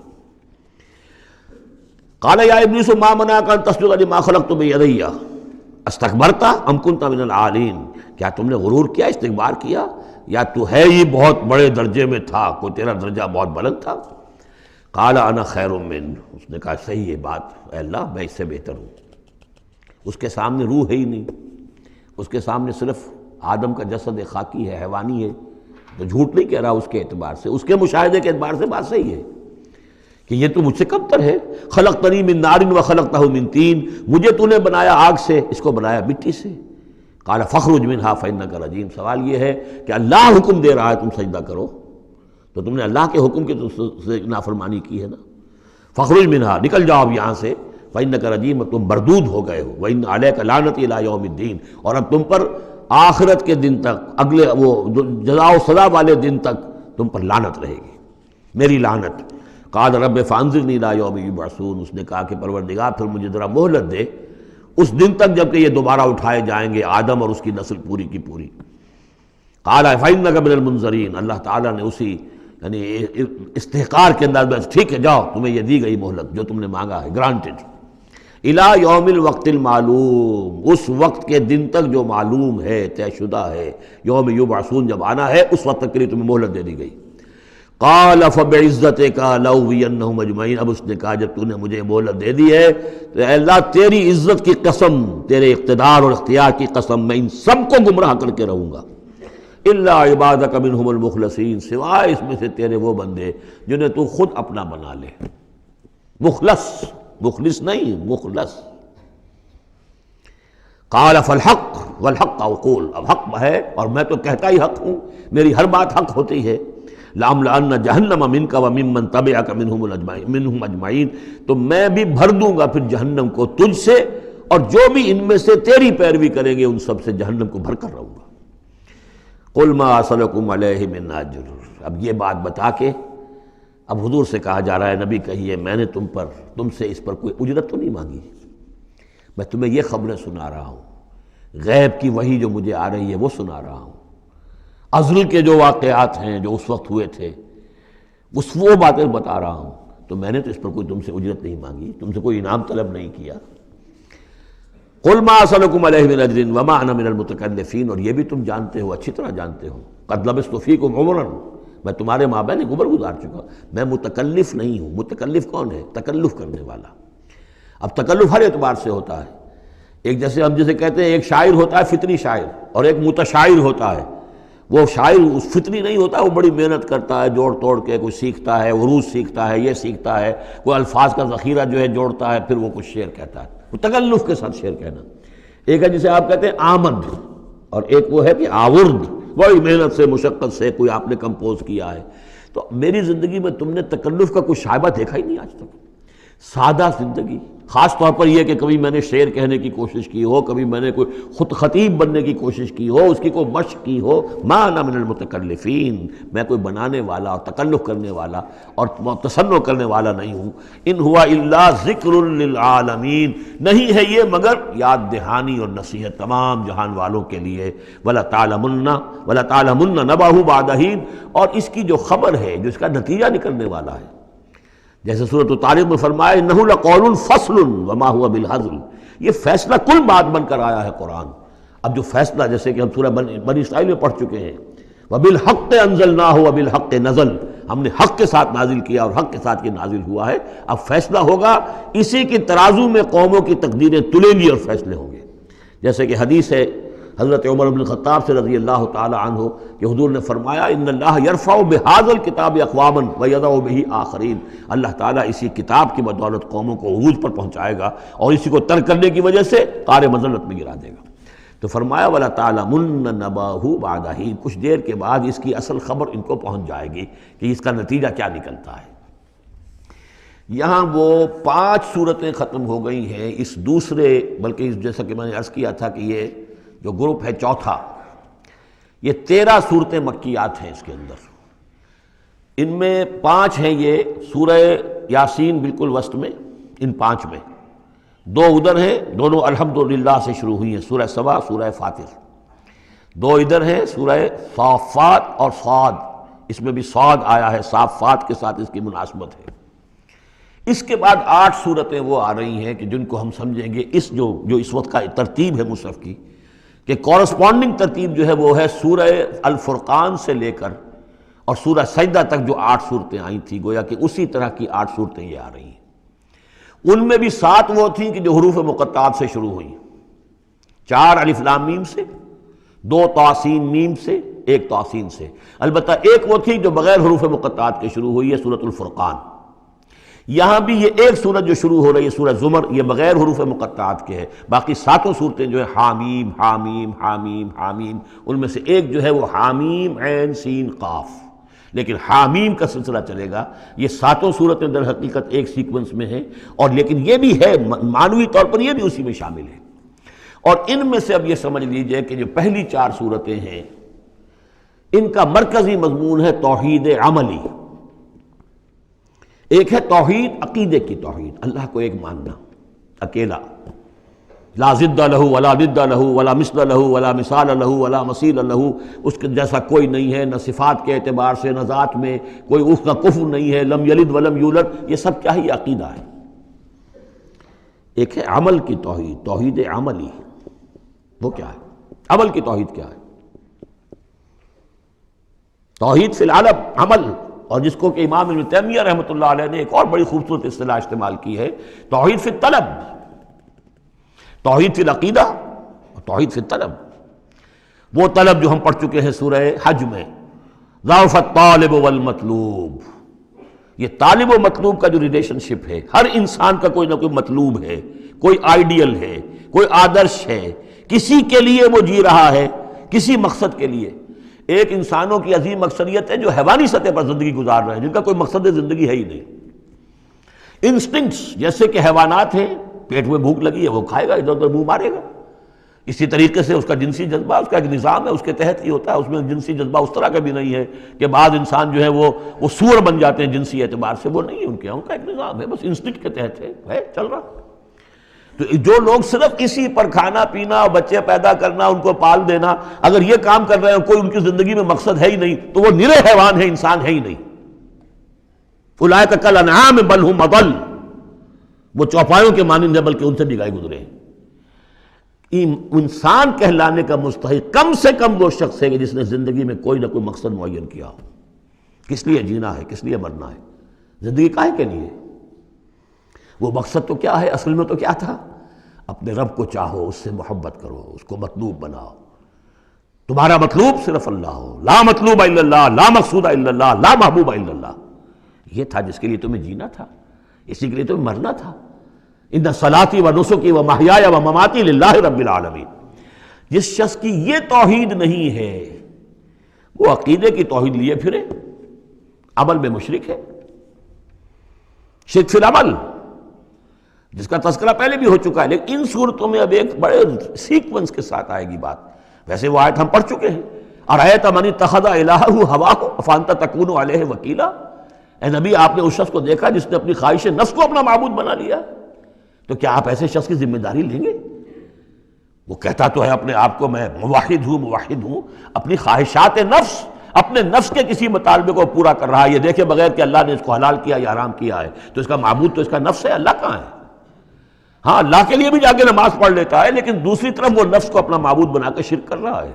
قال یا ابلیس ما منعک ان تسجد لما خلقت بیدی استکبرت ام کنت من العالین، کیا تم نے غرور کیا، استکبار کیا، یا تو ہے ہی بہت بڑے درجے میں تھا، کوئی تیرا درجہ بہت بلند تھا؟ قال انا خیر من، اس نے کہا صحیح ہے بات، اے اللہ میں اس سے بہتر ہوں۔ اس کے سامنے روح ہے ہی نہیں، اس کے سامنے صرف آدم کا جسد خاکی ہے، حیوانی ہے، تو جھوٹ نہیں کہہ رہا اس کے اعتبار سے، اس کے مشاہدے کے اعتبار سے بات صحیح ہے کہ یہ تو مجھ سے کم تر ہے۔ خلقتنی من نار وخلقتہ من طین، مجھے تو نے بنایا آگ سے، اس کو بنایا مٹی سے۔ قال فاخرج منہا فانک رجیم، سوال یہ ہے کہ اللہ حکم دے رہا ہے تم سجدہ کرو، تو تم نے اللہ کے حکم کی سے نافرمانی کی ہے نا۔ فاخرج منہا، نکل جاؤ اب یہاں سے، فانک رجیم، تم مردود ہو گئے ہو، وان علیک لعنتی الی یوم الدین، اور اب تم پر آخرت کے دن تک، اگلے وہ جزا و سزا والے دن تک تم پر لعنت رہے گی، میری لعنت۔ قال رب فانظرنی الی یوم یبعثون، اس نے کہا کہ پروردگار پھر مجھے ذرا مہلت دے اس دن تک جب کہ یہ دوبارہ اٹھائے جائیں گے، آدم اور اس کی نسل پوری کی پوری۔ قال فانک من المنظرین، اللہ تعالیٰ نے اسی یعنی استحقار کے انداز میں، ٹھیک ہے جاؤ تمہیں یہ دی گئی مہلت جو تم نے مانگا ہے، گرانٹڈ۔ الی یوم الوقت المعلوم، اس وقت کے دن تک جو معلوم ہے، طے شدہ ہے، یوم یبعثون جب آنا ہے اس وقت تک کے لیے تمہیں مہلت دے دی گئی۔ قال فبعزتک لأغوینہم اجمعین، اب اس نے کہا جب تو نے مجھے مہلت دے دی ہے تو اے اللہ تیری عزت کی قسم، تیرے اقتدار اور اختیار کی قسم، میں ان سب کو گمراہ کر کے رہوں گا، الا عبادک منہم المخلصین، سوائے اس میں سے تیرے وہ بندے جنہیں تو خود اپنا بنا لے۔ مخلص، مخلص نہیں، مخلص۔ قال فالحق والحق اقول، اب حق ہے اور میں تو کہتا ہی حق ہوں، میری ہر بات حق ہوتی ہے۔ لَأَمْلَأَنَّ جَهَنَّمَ مِنْكَ وَمِمَّنْ تَبِعَكَ مِنْهُمْ أَجْمَعِينَ، تو میں بھی بھر دوں گا پھر جہنم کو تجھ سے، اور جو بھی ان میں سے تیری پیروی کریں گے ان سب سے جہنم کو بھر کر رہوں گا۔ قُلْ مَا أَسْأَلُكُمْ عَلَيْهِ مِنْ أَجْرٍ، اب یہ بات بتا کے اب حضور سے کہا جا رہا ہے نبی کہیے میں نے تم سے اس پر کوئی اجرت تو نہیں مانگی، میں تمہیں یہ خبریں سنا رہا ہوں، غیب کی وحی جو مجھے آ رہی ہے وہ سنا رہا ہوں، ازل کے جو واقعات ہیں جو اس وقت ہوئے تھے وہ باتیں بتا رہا ہوں، تو میں نے تو اس پر کوئی تم سے اجرت نہیں مانگی، تم سے کوئی انعام طلب نہیں کیا۔ قُلْ مَا أَسْأَلُكُمْ عَلَيْهِ مِنْ أَجْرٍ وَمَا أَنَا مِنَ الْمُتَكَلِّفِينَ، اور یہ بھی تم جانتے ہو، اچھی طرح جانتے ہو، قَدْ لَبِثْتُ فِيكُمْ عُمُرًا، میں تمہارے مابین ایک عمر گزار چکا، میں متکلف نہیں ہوں۔ متکلف کون ہے؟ تکلف کرنے والا۔ اب تکلف ہر اعتبار سے ہوتا ہے، ایک جیسے ہم جسے کہتے ہیں ایک شاعر ہوتا ہے فطری شاعر، اور ایک متشاعر ہوتا ہے۔ وہ شاعر اس فطری نہیں ہوتا، وہ بڑی محنت کرتا ہے، جوڑ توڑ کے کوئی سیکھتا ہے، عروض سیکھتا ہے، یہ سیکھتا ہے، کوئی الفاظ کا ذخیرہ جو ہے جوڑتا ہے، پھر وہ کچھ شعر کہتا ہے، وہ تکلف کے ساتھ شعر کہنا۔ ایک ہے جسے آپ کہتے ہیں آمد، اور ایک وہ ہے کہ آورد، بڑی محنت سے مشقت سے کوئی آپ نے کمپوز کیا ہے۔ تو میری زندگی میں تم نے تکلف کا کوئی شائبہ دیکھا ہی نہیں آج تک، سادہ زندگی۔ خاص طور پر یہ کہ کبھی میں نے شعر کہنے کی کوشش کی ہو، کبھی میں نے کوئی خود خطیب بننے کی کوشش کی ہو، اس کی کوئی مشق کی ہو۔ ما انا من المتکلفین، میں کوئی بنانے والا اور تکلف کرنے والا اور تصنع کرنے والا نہیں ہوں۔ ان ہوا الا ذکر للعالمین، نہیں ہے یہ مگر یاد دہانی اور نصیحت تمام جہان والوں کے لیے۔ وَلَا تَعْلَمُنَّ نَبَأَهُ بَعْدَ حِینٍ، اور اس کی جو خبر ہے، جو اس کا نتیجہ نکلنے والا ہے، جیسے سورۃ الطارق میں فرمایا انہ لقول فصل وما هو بالهزل، یہ فیصلہ کل بات بن کر آیا ہے قرآن۔ اب جو فیصلہ، جیسے کہ ہم سورہ بنی اسرائیل میں پڑھ چکے ہیں، وبالحق انزلناہ وبالحق نزل، ہم نے حق کے ساتھ نازل کیا اور حق کے ساتھ یہ نازل ہوا ہے۔ اب فیصلہ ہوگا، اسی کی ترازو میں قوموں کی تقدیریں تلیں گی اور فیصلے ہوں گے۔ جیسے کہ حدیث ہے حضرت عمر بن الخطاب سے رضی اللہ تعالی عنہ کہ حضور نے فرمایا ان اللہ یرفع بہذا الکتاب اقواما ویضع بہ آخرین، اللہ تعالیٰ اسی کتاب کی بدولت قوموں کو عروج پر پہنچائے گا اور اسی کو ترک کرنے کی وجہ سے قعر مذلت میں گرا دے گا۔ تو فرمایا ولا تعلمن نبأہ بعد حین، کچھ دیر کے بعد اس کی اصل خبر ان کو پہنچ جائے گی کہ اس کا نتیجہ کیا نکلتا ہے۔ یہاں وہ 5 صورتیں ختم ہو گئی ہیں اس دوسرے، بلکہ جیسا کہ میں نے عرض کیا تھا کہ یہ جو گروپ ہے چوتھا، یہ 13 صورتیں مکیات ہیں اس کے اندر۔ ان میں 5 ہیں یہ سورہ یاسین بالکل وسط میں، ان 5 میں 2 ادھر ہیں، دونوں الحمدللہ سے شروع ہوئی ہیں، سورہ سبا، سورہ فاطر۔ دو ادھر ہیں سورہ صافات اور صاد، اس میں بھی صاد آیا ہے، صافات کے ساتھ اس کی مناسبت ہے۔ اس کے بعد 8 صورتیں وہ آ رہی ہیں کہ جن کو ہم سمجھیں گے اس جو اس وقت کا ترتیب ہے مصحف کی، کہ کورسپونڈنگ ترتیب جو ہے وہ ہے سورہ الفرقان سے لے کر اور سورہ سجدہ تک جو 8 صورتیں آئی تھیں، گویا کہ اسی طرح کی 8 صورتیں یہ آ رہی ہیں۔ ان میں بھی 7 وہ تھیں کہ جو حروف مقطعات سے شروع ہوئیں، 4 الف لام میم سے، 2 طاسین میم سے، 1 طاسین سے، البتہ ایک وہ تھی جو بغیر حروف مقطعات کے شروع ہوئی ہے، سورۃ الفرقان۔ یہاں بھی یہ ایک سورت جو شروع ہو رہی ہے سورہ زمر، یہ بغیر حروف مقطعات کے ہے، باقی 7 صورتیں جو ہے حامیم حامیم حامیم حامیم، ان میں سے ایک جو ہے وہ حامیم عین سین قاف، لیکن حامیم کا سلسلہ چلے گا۔ یہ 7 صورتیں در حقیقت ایک سیکونس میں ہیں، اور لیکن یہ بھی ہے معنوی طور پر یہ بھی اسی میں شامل ہے۔ اور ان میں سے اب یہ سمجھ لیجئے کہ جو پہلی 4 صورتیں ہیں ان کا مرکزی مضمون ہے توحید عملی۔ ایک ہے توحید عقیدے کی توحید، اللہ کو ایک ماننا اکیلا، لا ضد لہ ولا ضد لہ ولا مثل لہ ولا مثال لہ ولا مثیل لہ، اس کے جیسا کوئی نہیں ہے، نہ صفات کے اعتبار سے نہ ذات میں، کوئی اس کا کفر نہیں ہے، لم یلد ولم یولد، یہ سب کیا ہی عقیدہ ہے۔ ایک ہے عمل کی توحید، توحید عملی، وہ کیا ہے؟ عمل کی توحید کیا ہے؟ توحید فی العالم عمل، اور جس کو کہ امام ابن تیمیہ رحمۃ اللہ علیہ نے ایک اور بڑی خوبصورت اصطلاح استعمال کی ہے، توحید فی الطلب، توحید فی العقیدہ اور توحید فی الطلب۔ وہ طلب جو ہم پڑھ چکے ہیں سورہ حج میں، ضعف الطالب والمطلوب، یہ طالب و مطلوب کا جو ریلیشن شپ ہے، ہر انسان کا کوئی نہ کوئی مطلوب ہے، کوئی آئیڈیل ہے، کوئی آدرش ہے، کسی کے لیے وہ جی رہا ہے، کسی مقصد کے لیے۔ ایک انسانوں کی عظیم اکثریت ہے جو حیوانی سطح پر زندگی گزار رہے ہیں، جن کا کوئی مقصد زندگی ہے ہی نہیں۔ انسٹنکٹس جیسے کہ حیوانات ہیں، پیٹ میں بھوک لگی ہے وہ کھائے گا، ادھر ادھر منہ مارے گا۔ اسی طریقے سے اس کا جنسی جذبہ، اس کا ایک نظام ہے، اس کے تحت ہی ہوتا ہے۔ اس میں جنسی جذبہ اس طرح کا بھی نہیں ہے کہ بعض انسان جو ہے وہ سور بن جاتے ہیں جنسی اعتبار سے، وہ نہیں ہے، ان کے ان کا ایک نظام ہے، بس انسٹنکٹ کے تحت ہے چل رہا۔ تو جو لوگ صرف اسی پر کھانا پینا، بچے پیدا کرنا، ان کو پال دینا، اگر یہ کام کر رہے ہیں، کوئی ان کی زندگی میں مقصد ہے ہی نہیں، تو وہ نرے حیوان ہیں، انسان ہے ہی نہیں۔ اولئک کالانعام بل ھم اضل، وہ چوپایوں کے مانند ہیں بلکہ ان سے بھی گئے گزرے ہیں۔ انسان کہلانے کا مستحق کم سے کم وہ شخص ہے کہ جس نے زندگی میں کوئی نہ کوئی مقصد معین کیا ہو۔ کس لیے جینا ہے، کس لیے مرنا ہے، زندگی کاہے کے لیے؟ وہ مقصد تو کیا ہے؟ اصل میں تو کیا تھا؟ اپنے رب کو چاہو، اس سے محبت کرو، اس کو مطلوب بناؤ، تمہارا مطلوب صرف اللہ ہو، لا مطلوب الا اللہ، لا مقصود الا اللہ، لا محبوب الا اللہ۔ یہ تھا جس کے لیے تمہیں جینا تھا، اسی کے لیے تمہیں مرنا تھا۔ ان صلاتی و نسکی و محیای و مماتی للہ رب العالمین۔ جس شخص کی یہ توحید نہیں ہے وہ عقیدے کی توحید لیے پھرے، عمل میں مشرک ہے، شرک فی العمل، جس کا تذکرہ پہلے بھی ہو چکا ہے، لیکن ان صورتوں میں اب ایک بڑے سیکونس کے ساتھ آئے گی بات۔ ویسے وہ آیت ہم پڑھ چکے ہیں، ارأیت من اتخذ الہہ ہواہ افانت تکون علیہ وکیلا، اے نبی آپ نے اس شخص کو دیکھا جس نے اپنی خواہش نفس کو اپنا معبود بنا لیا، تو کیا آپ ایسے شخص کی ذمہ داری لیں گے؟ وہ کہتا تو ہے اپنے آپ کو میں موحد ہوں، اپنی خواہشات نفس، اپنے نفس کے کسی مطالبے کو پورا کر رہا ہے۔ یہ دیکھے بغیر کہ اللہ نے اس کو حلال کیا یا حرام کیا ہے، تو اس کا معبود تو اس کا نفس ہے، اللہ کہاں ہے؟ ہاں اللہ کے لیے بھی جا کے نماز پڑھ لیتا ہے، لیکن دوسری طرف وہ نفس کو اپنا معبود بنا کے شرک کر رہا ہے،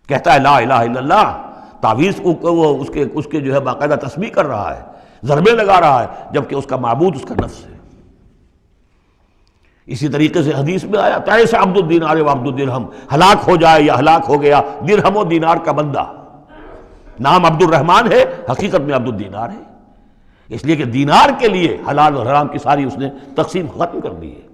کہتا ہے لا الہ الا اللہ، تعویذ کو وہ اس کے جو ہے باقاعدہ تسبیح کر رہا ہے، ضربے لگا رہا ہے، جبکہ اس کا معبود اس کا نفس ہے۔ اسی طریقے سے حدیث میں آیا تعیس عبد الدینار و عبد الدرہم، ہلاک ہو جائے یا ہلاک ہو گیا درہم و دینار کا بندہ۔ نام عبد الرحمن ہے، حقیقت میں عبد الدینار ہے، اس لیے کہ دینار کے لیے حلال اور حرام کی ساری اس نے تقسیم ختم کر دی ہے۔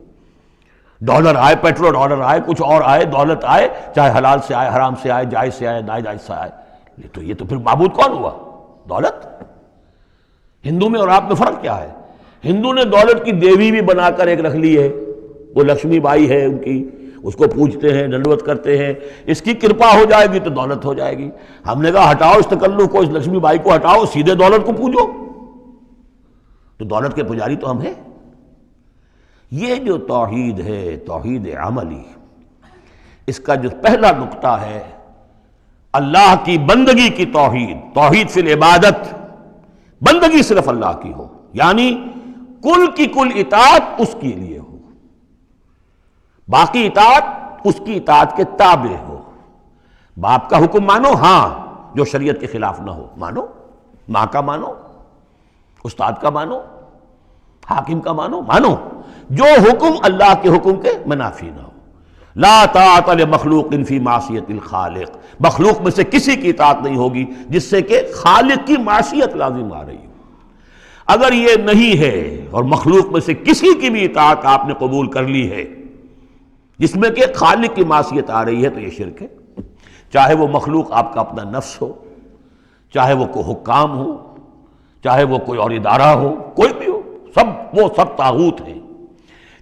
ڈالر آئے، پیٹرو ڈالر آئے، کچھ اور آئے، دولت آئے، چاہے حلال سے آئے، حرام سے آئے، جائز سے آئے، ناجائز سے آئے، یہ تو پھر معبود کون ہوا؟ دولت۔ ہندو میں اور آپ میں فرق کیا ہے؟ ہندو نے دولت کی دیوی بھی بنا کر ایک رکھ لی ہے، وہ لکشمی بائی ہے ان کی، اس کو پوجتے ہیں، دنڈوت کرتے ہیں، اس کی کرپا ہو جائے گی تو دولت ہو جائے گی۔ ہم نے کہا ہٹاؤ اس تکلف کو، اس لکشمی بائی کو ہٹاؤ، سیدھے دولت کو پوجو، تو دولت کے پجاری تو ہم ہیں۔ یہ جو توحید ہے، توحید عملی، اس کا جو پہلا نقطہ ہے اللہ کی بندگی کی توحید، توحید فی العبادت، بندگی صرف اللہ کی ہو، یعنی کل کی کل اطاعت اس کے لیے ہو، باقی اطاعت اس کی اطاعت کے تابع ہو۔ باپ کا حکم مانو، ہاں، جو شریعت کے خلاف نہ ہو مانو، ماں کا مانو، استاد کا مانو، حاکم کا مانو، جو حکم اللہ کے حکم کے منافی نہ ہو۔ لا طاعت لمخلوق فی معصیت الخالق، مخلوق میں سے کسی کی اطاعت نہیں ہوگی جس سے کہ خالق کی معصیت لازم آ رہی ہو۔ اگر یہ نہیں ہے اور مخلوق میں سے کسی کی بھی اطاعت آپ نے قبول کر لی ہے جس میں کہ خالق کی معصیت آ رہی ہے تو یہ شرک ہے، چاہے وہ مخلوق آپ کا اپنا نفس ہو، چاہے وہ کوئی حکام ہو، چاہے وہ کوئی اور ادارہ ہو، کوئی بھی ہو، وہ سب طاغوت ہیں۔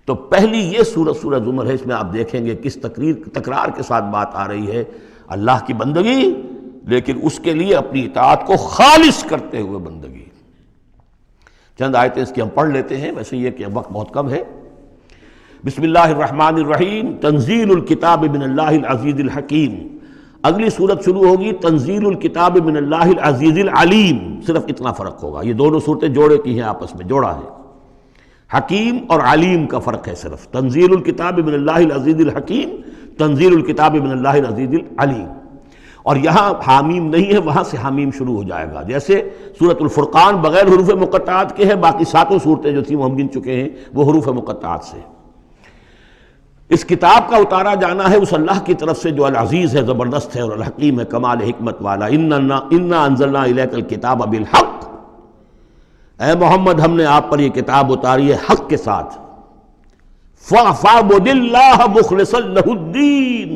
تو پہلی یہ سورہ زمر ہے، اس میں آپ دیکھیں گے کس تکرار کے ساتھ بات آ رہی ہے، اللہ کی بندگی، لیکن اس کے لیے اپنی اطاعت کو خالص کرتے ہوئے بندگی۔ چند آیتیں اس کی ہم پڑھ لیتے ہیں، ویسے یہ کہ وقت بہت کم ہے۔ بسم اللہ الرحمن الرحیم، تنزیل الکتاب من اللہ العزیز الحکیم۔ اگلی صورت شروع ہوگی تنزیل الکتاب من اللہ العزیز العلیم، صرف اتنا فرق ہوگا، یہ دونوں صورتیں جوڑے کی ہیں، آپس میں جوڑا ہے، حکیم اور علیم کا فرق ہے صرف۔ تنزیل الکتاب من اللہ العزیز الحکیم، تنزیل الکتاب من اللہ العزیز العلیم۔ اور یہاں حامیم نہیں ہے، وہاں سے حامیم شروع ہو جائے گا، جیسے سورۃ الفرقان بغیر حروف مقطعات کے ہے، باقی ساتوں صورتیں جو تھیں وہ ہم گن چکے ہیں وہ حروف مقطعات سے۔ اس کتاب کا اتارا جانا ہے اس اللہ کی طرف سے جو العزیز ہے، زبردست ہے، اور الحکیم ہے، کمال حکمت والا۔ انا انزلنا الیک الکتاب بالحق، اے محمد ہم نے آپ پر یہ کتاب اتاری ہے حق کے ساتھ۔ فاعبد اللہ مخلصا لہ الدین،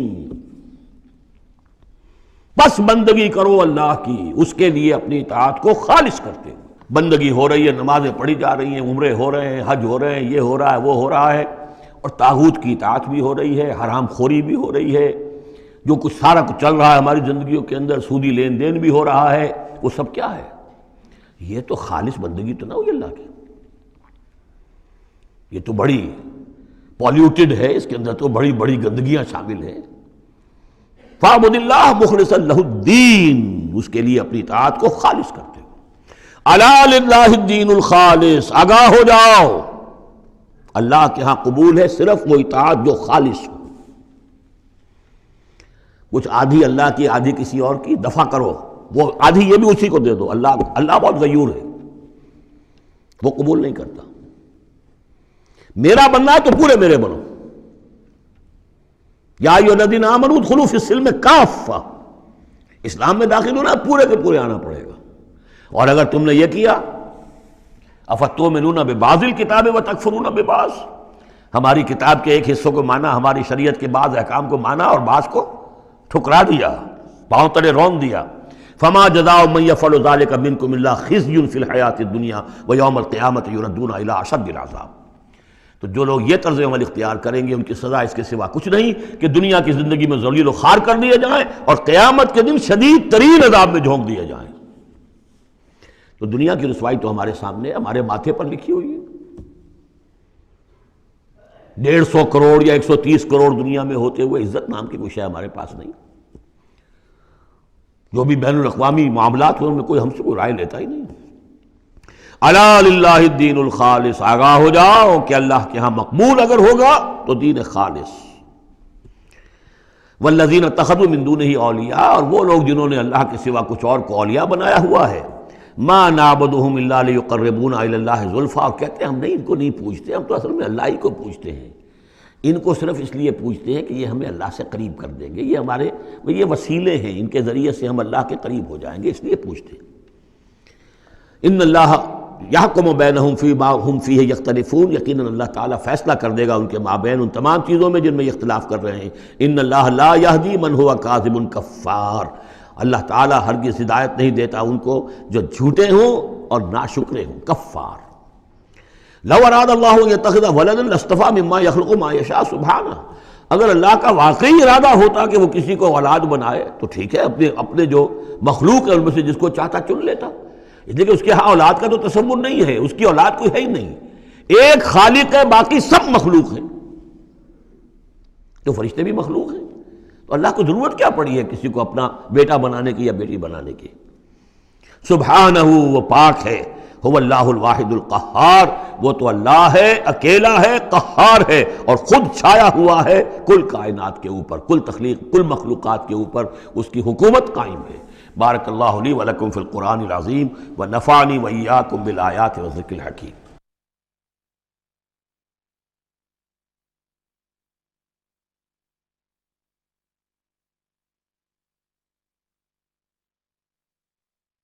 بس بندگی کرو اللہ کی، اس کے لیے اپنی اطاعت کو خالص کرتے ہو۔ بندگی ہو رہی ہے، نمازیں پڑھی جا رہی ہیں، عمرے ہو رہے ہیں، حج ہو رہے ہیں، یہ ہو رہا ہے، وہ ہو رہا ہے، اور طاغوت کی اطاعت بھی ہو رہی ہے، حرام خوری بھی ہو رہی ہے، جو کچھ سارا کچھ چل رہا ہے ہماری زندگیوں کے اندر، سودی لین دین بھی ہو رہا ہے، وہ سب کیا ہے؟ یہ تو خالص بندگی تو نہ ہوئی اللہ کی، یہ تو بڑی پالیوٹڈ ہے، اس کے اندر تو بڑی بڑی گندگیاں شامل ہیں۔ فاعبد اللہ مخلصا لہ الدین، اس کے لیے اپنی اطاعت کو خالص کرتے ہو۔ الا للہ الدین الخالص، آگاہ ہو جاؤ، اللہ کے ہاں قبول ہے صرف وہ اطاعت جو خالص ہو۔ کچھ آدھی اللہ کی آدھی کسی اور کی، دفع کرو، وہ آدھی یہ بھی اسی کو دے دو۔ اللہ بہت غیور ہے، وہ قبول نہیں کرتا۔ میرا بننا ہے تو پورے میرے بنو، یا ایھا الذین آمنوا ادخلوا فی السلم کافہ، اسلام میں داخل ہونا پورے کے پورے آنا پڑے گا۔ اور اگر تم نے یہ کیا، افتؤمنون ببعض الکتاب وتکفرون ببعض، ہماری کتاب کے ایک حصوں کو مانا، ہماری شریعت کے بعض احکام کو مانا اور بعض کو ٹھکرا دیا، پاؤں تلے رون دیا۔ فما جزاء من يفعل ذلك منكم الا خزي في الحیاۃ الدنیا ویوم القیامۃ یردون الی اشد العذاب۔ تو جو لوگ یہ طرز عمل اختیار کریں گے ان کی سزا اس کے سوا کچھ نہیں کہ دنیا کی زندگی میں ذلیل و خوار کر دیے جائیں اور قیامت کے دن شدید ترین عذاب میں جھونک دیے جائیں۔ تو دنیا کی رسوائی تو ہمارے سامنے، ہمارے ماتھے پر لکھی ہوئی ہے۔ 150 کروڑ یا 130 کروڑ دنیا میں ہوتے ہوئے عزت نام کی کوئی شے ہمارے پاس نہیں۔ جو بھی بین الاقوامی معاملات ہیں ان میں کوئی ہم سے کوئی رائے لیتا ہی نہیں۔ الا للہ الدین الخالص، آگاہ ہو جاؤ کہ اللہ کے ہاں مقبول اگر ہوگا تو دین خالص۔ والذین اتخذوا من دونہ اولیاء، اور وہ لوگ جنہوں نے اللہ کے سوا کچھ اور کو اولیاء بنایا ہوا ہے، ما نعبدہم الا لیقربونا الی اللہ زلفیٰ، اور کہتے ہیں ہم نہیں ان کو نہیں پوجتے، ہم تو اصل میں اللہ ہی کو پوجتے ہیں، ان کو صرف اس لیے پوجتے ہیں کہ یہ ہمیں اللہ سے قریب کر دیں گے، یہ ہمارے یہ وسیلے ہیں، ان کے ذریعے سے ہم اللہ کے قریب ہو جائیں گے، اس لیے پوجتے ہیں۔ ان اللہ یحکم بینہم فیما ہم فیہ یختلفون، یقیناً اللہ تعالیٰ فیصلہ کر دے گا ان کے مابین ان تمام چیزوں میں جن میں یہ اختلاف کر رہے ہیں۔ ان اللہ لا یہدی من ہوا کاذب کفار، اللہ تعالیٰ ہرگز ہدایت نہیں دیتا ان کو جو جھوٹے ہوں اور ناشکرے ہوں، کفار۔ لو اراد اللہ ان یتخذ ولدا لاصطفیٰ مما یخلق ما یشاء سبحانہ، اگر اللہ کا واقعی ارادہ ہوتا کہ وہ کسی کو اولاد بنائے تو ٹھیک ہے، اپنے جو مخلوق ہے ان میں سے جس کو چاہتا چن لیتا، اس لیے کہ اس کے ہاں اولاد کا تو تصور نہیں ہے، اس کی اولاد کوئی ہے ہی نہیں، ایک خالق ہے، باقی سب مخلوق ہیں۔ تو فرشتے بھی مخلوق ہیں، تو اللہ کو ضرورت کیا پڑی ہے کسی کو اپنا بیٹا بنانے کی یا بیٹی بنانے کی؟ سبحانہ، وہ پاک ہے، هو اللہ الواحد القہار، وہ تو اللہ ہے، اکیلا ہے، قہار ہے، اور خود چھایا ہوا ہے کل کائنات کے اوپر، کل تخلیق، کل مخلوقات کے اوپر اس کی حکومت قائم ہے۔ بارک اللہ لی ولکم فی القرآن العظیم ونفعنی وإیاکم بالآیات والذکر الحکیم۔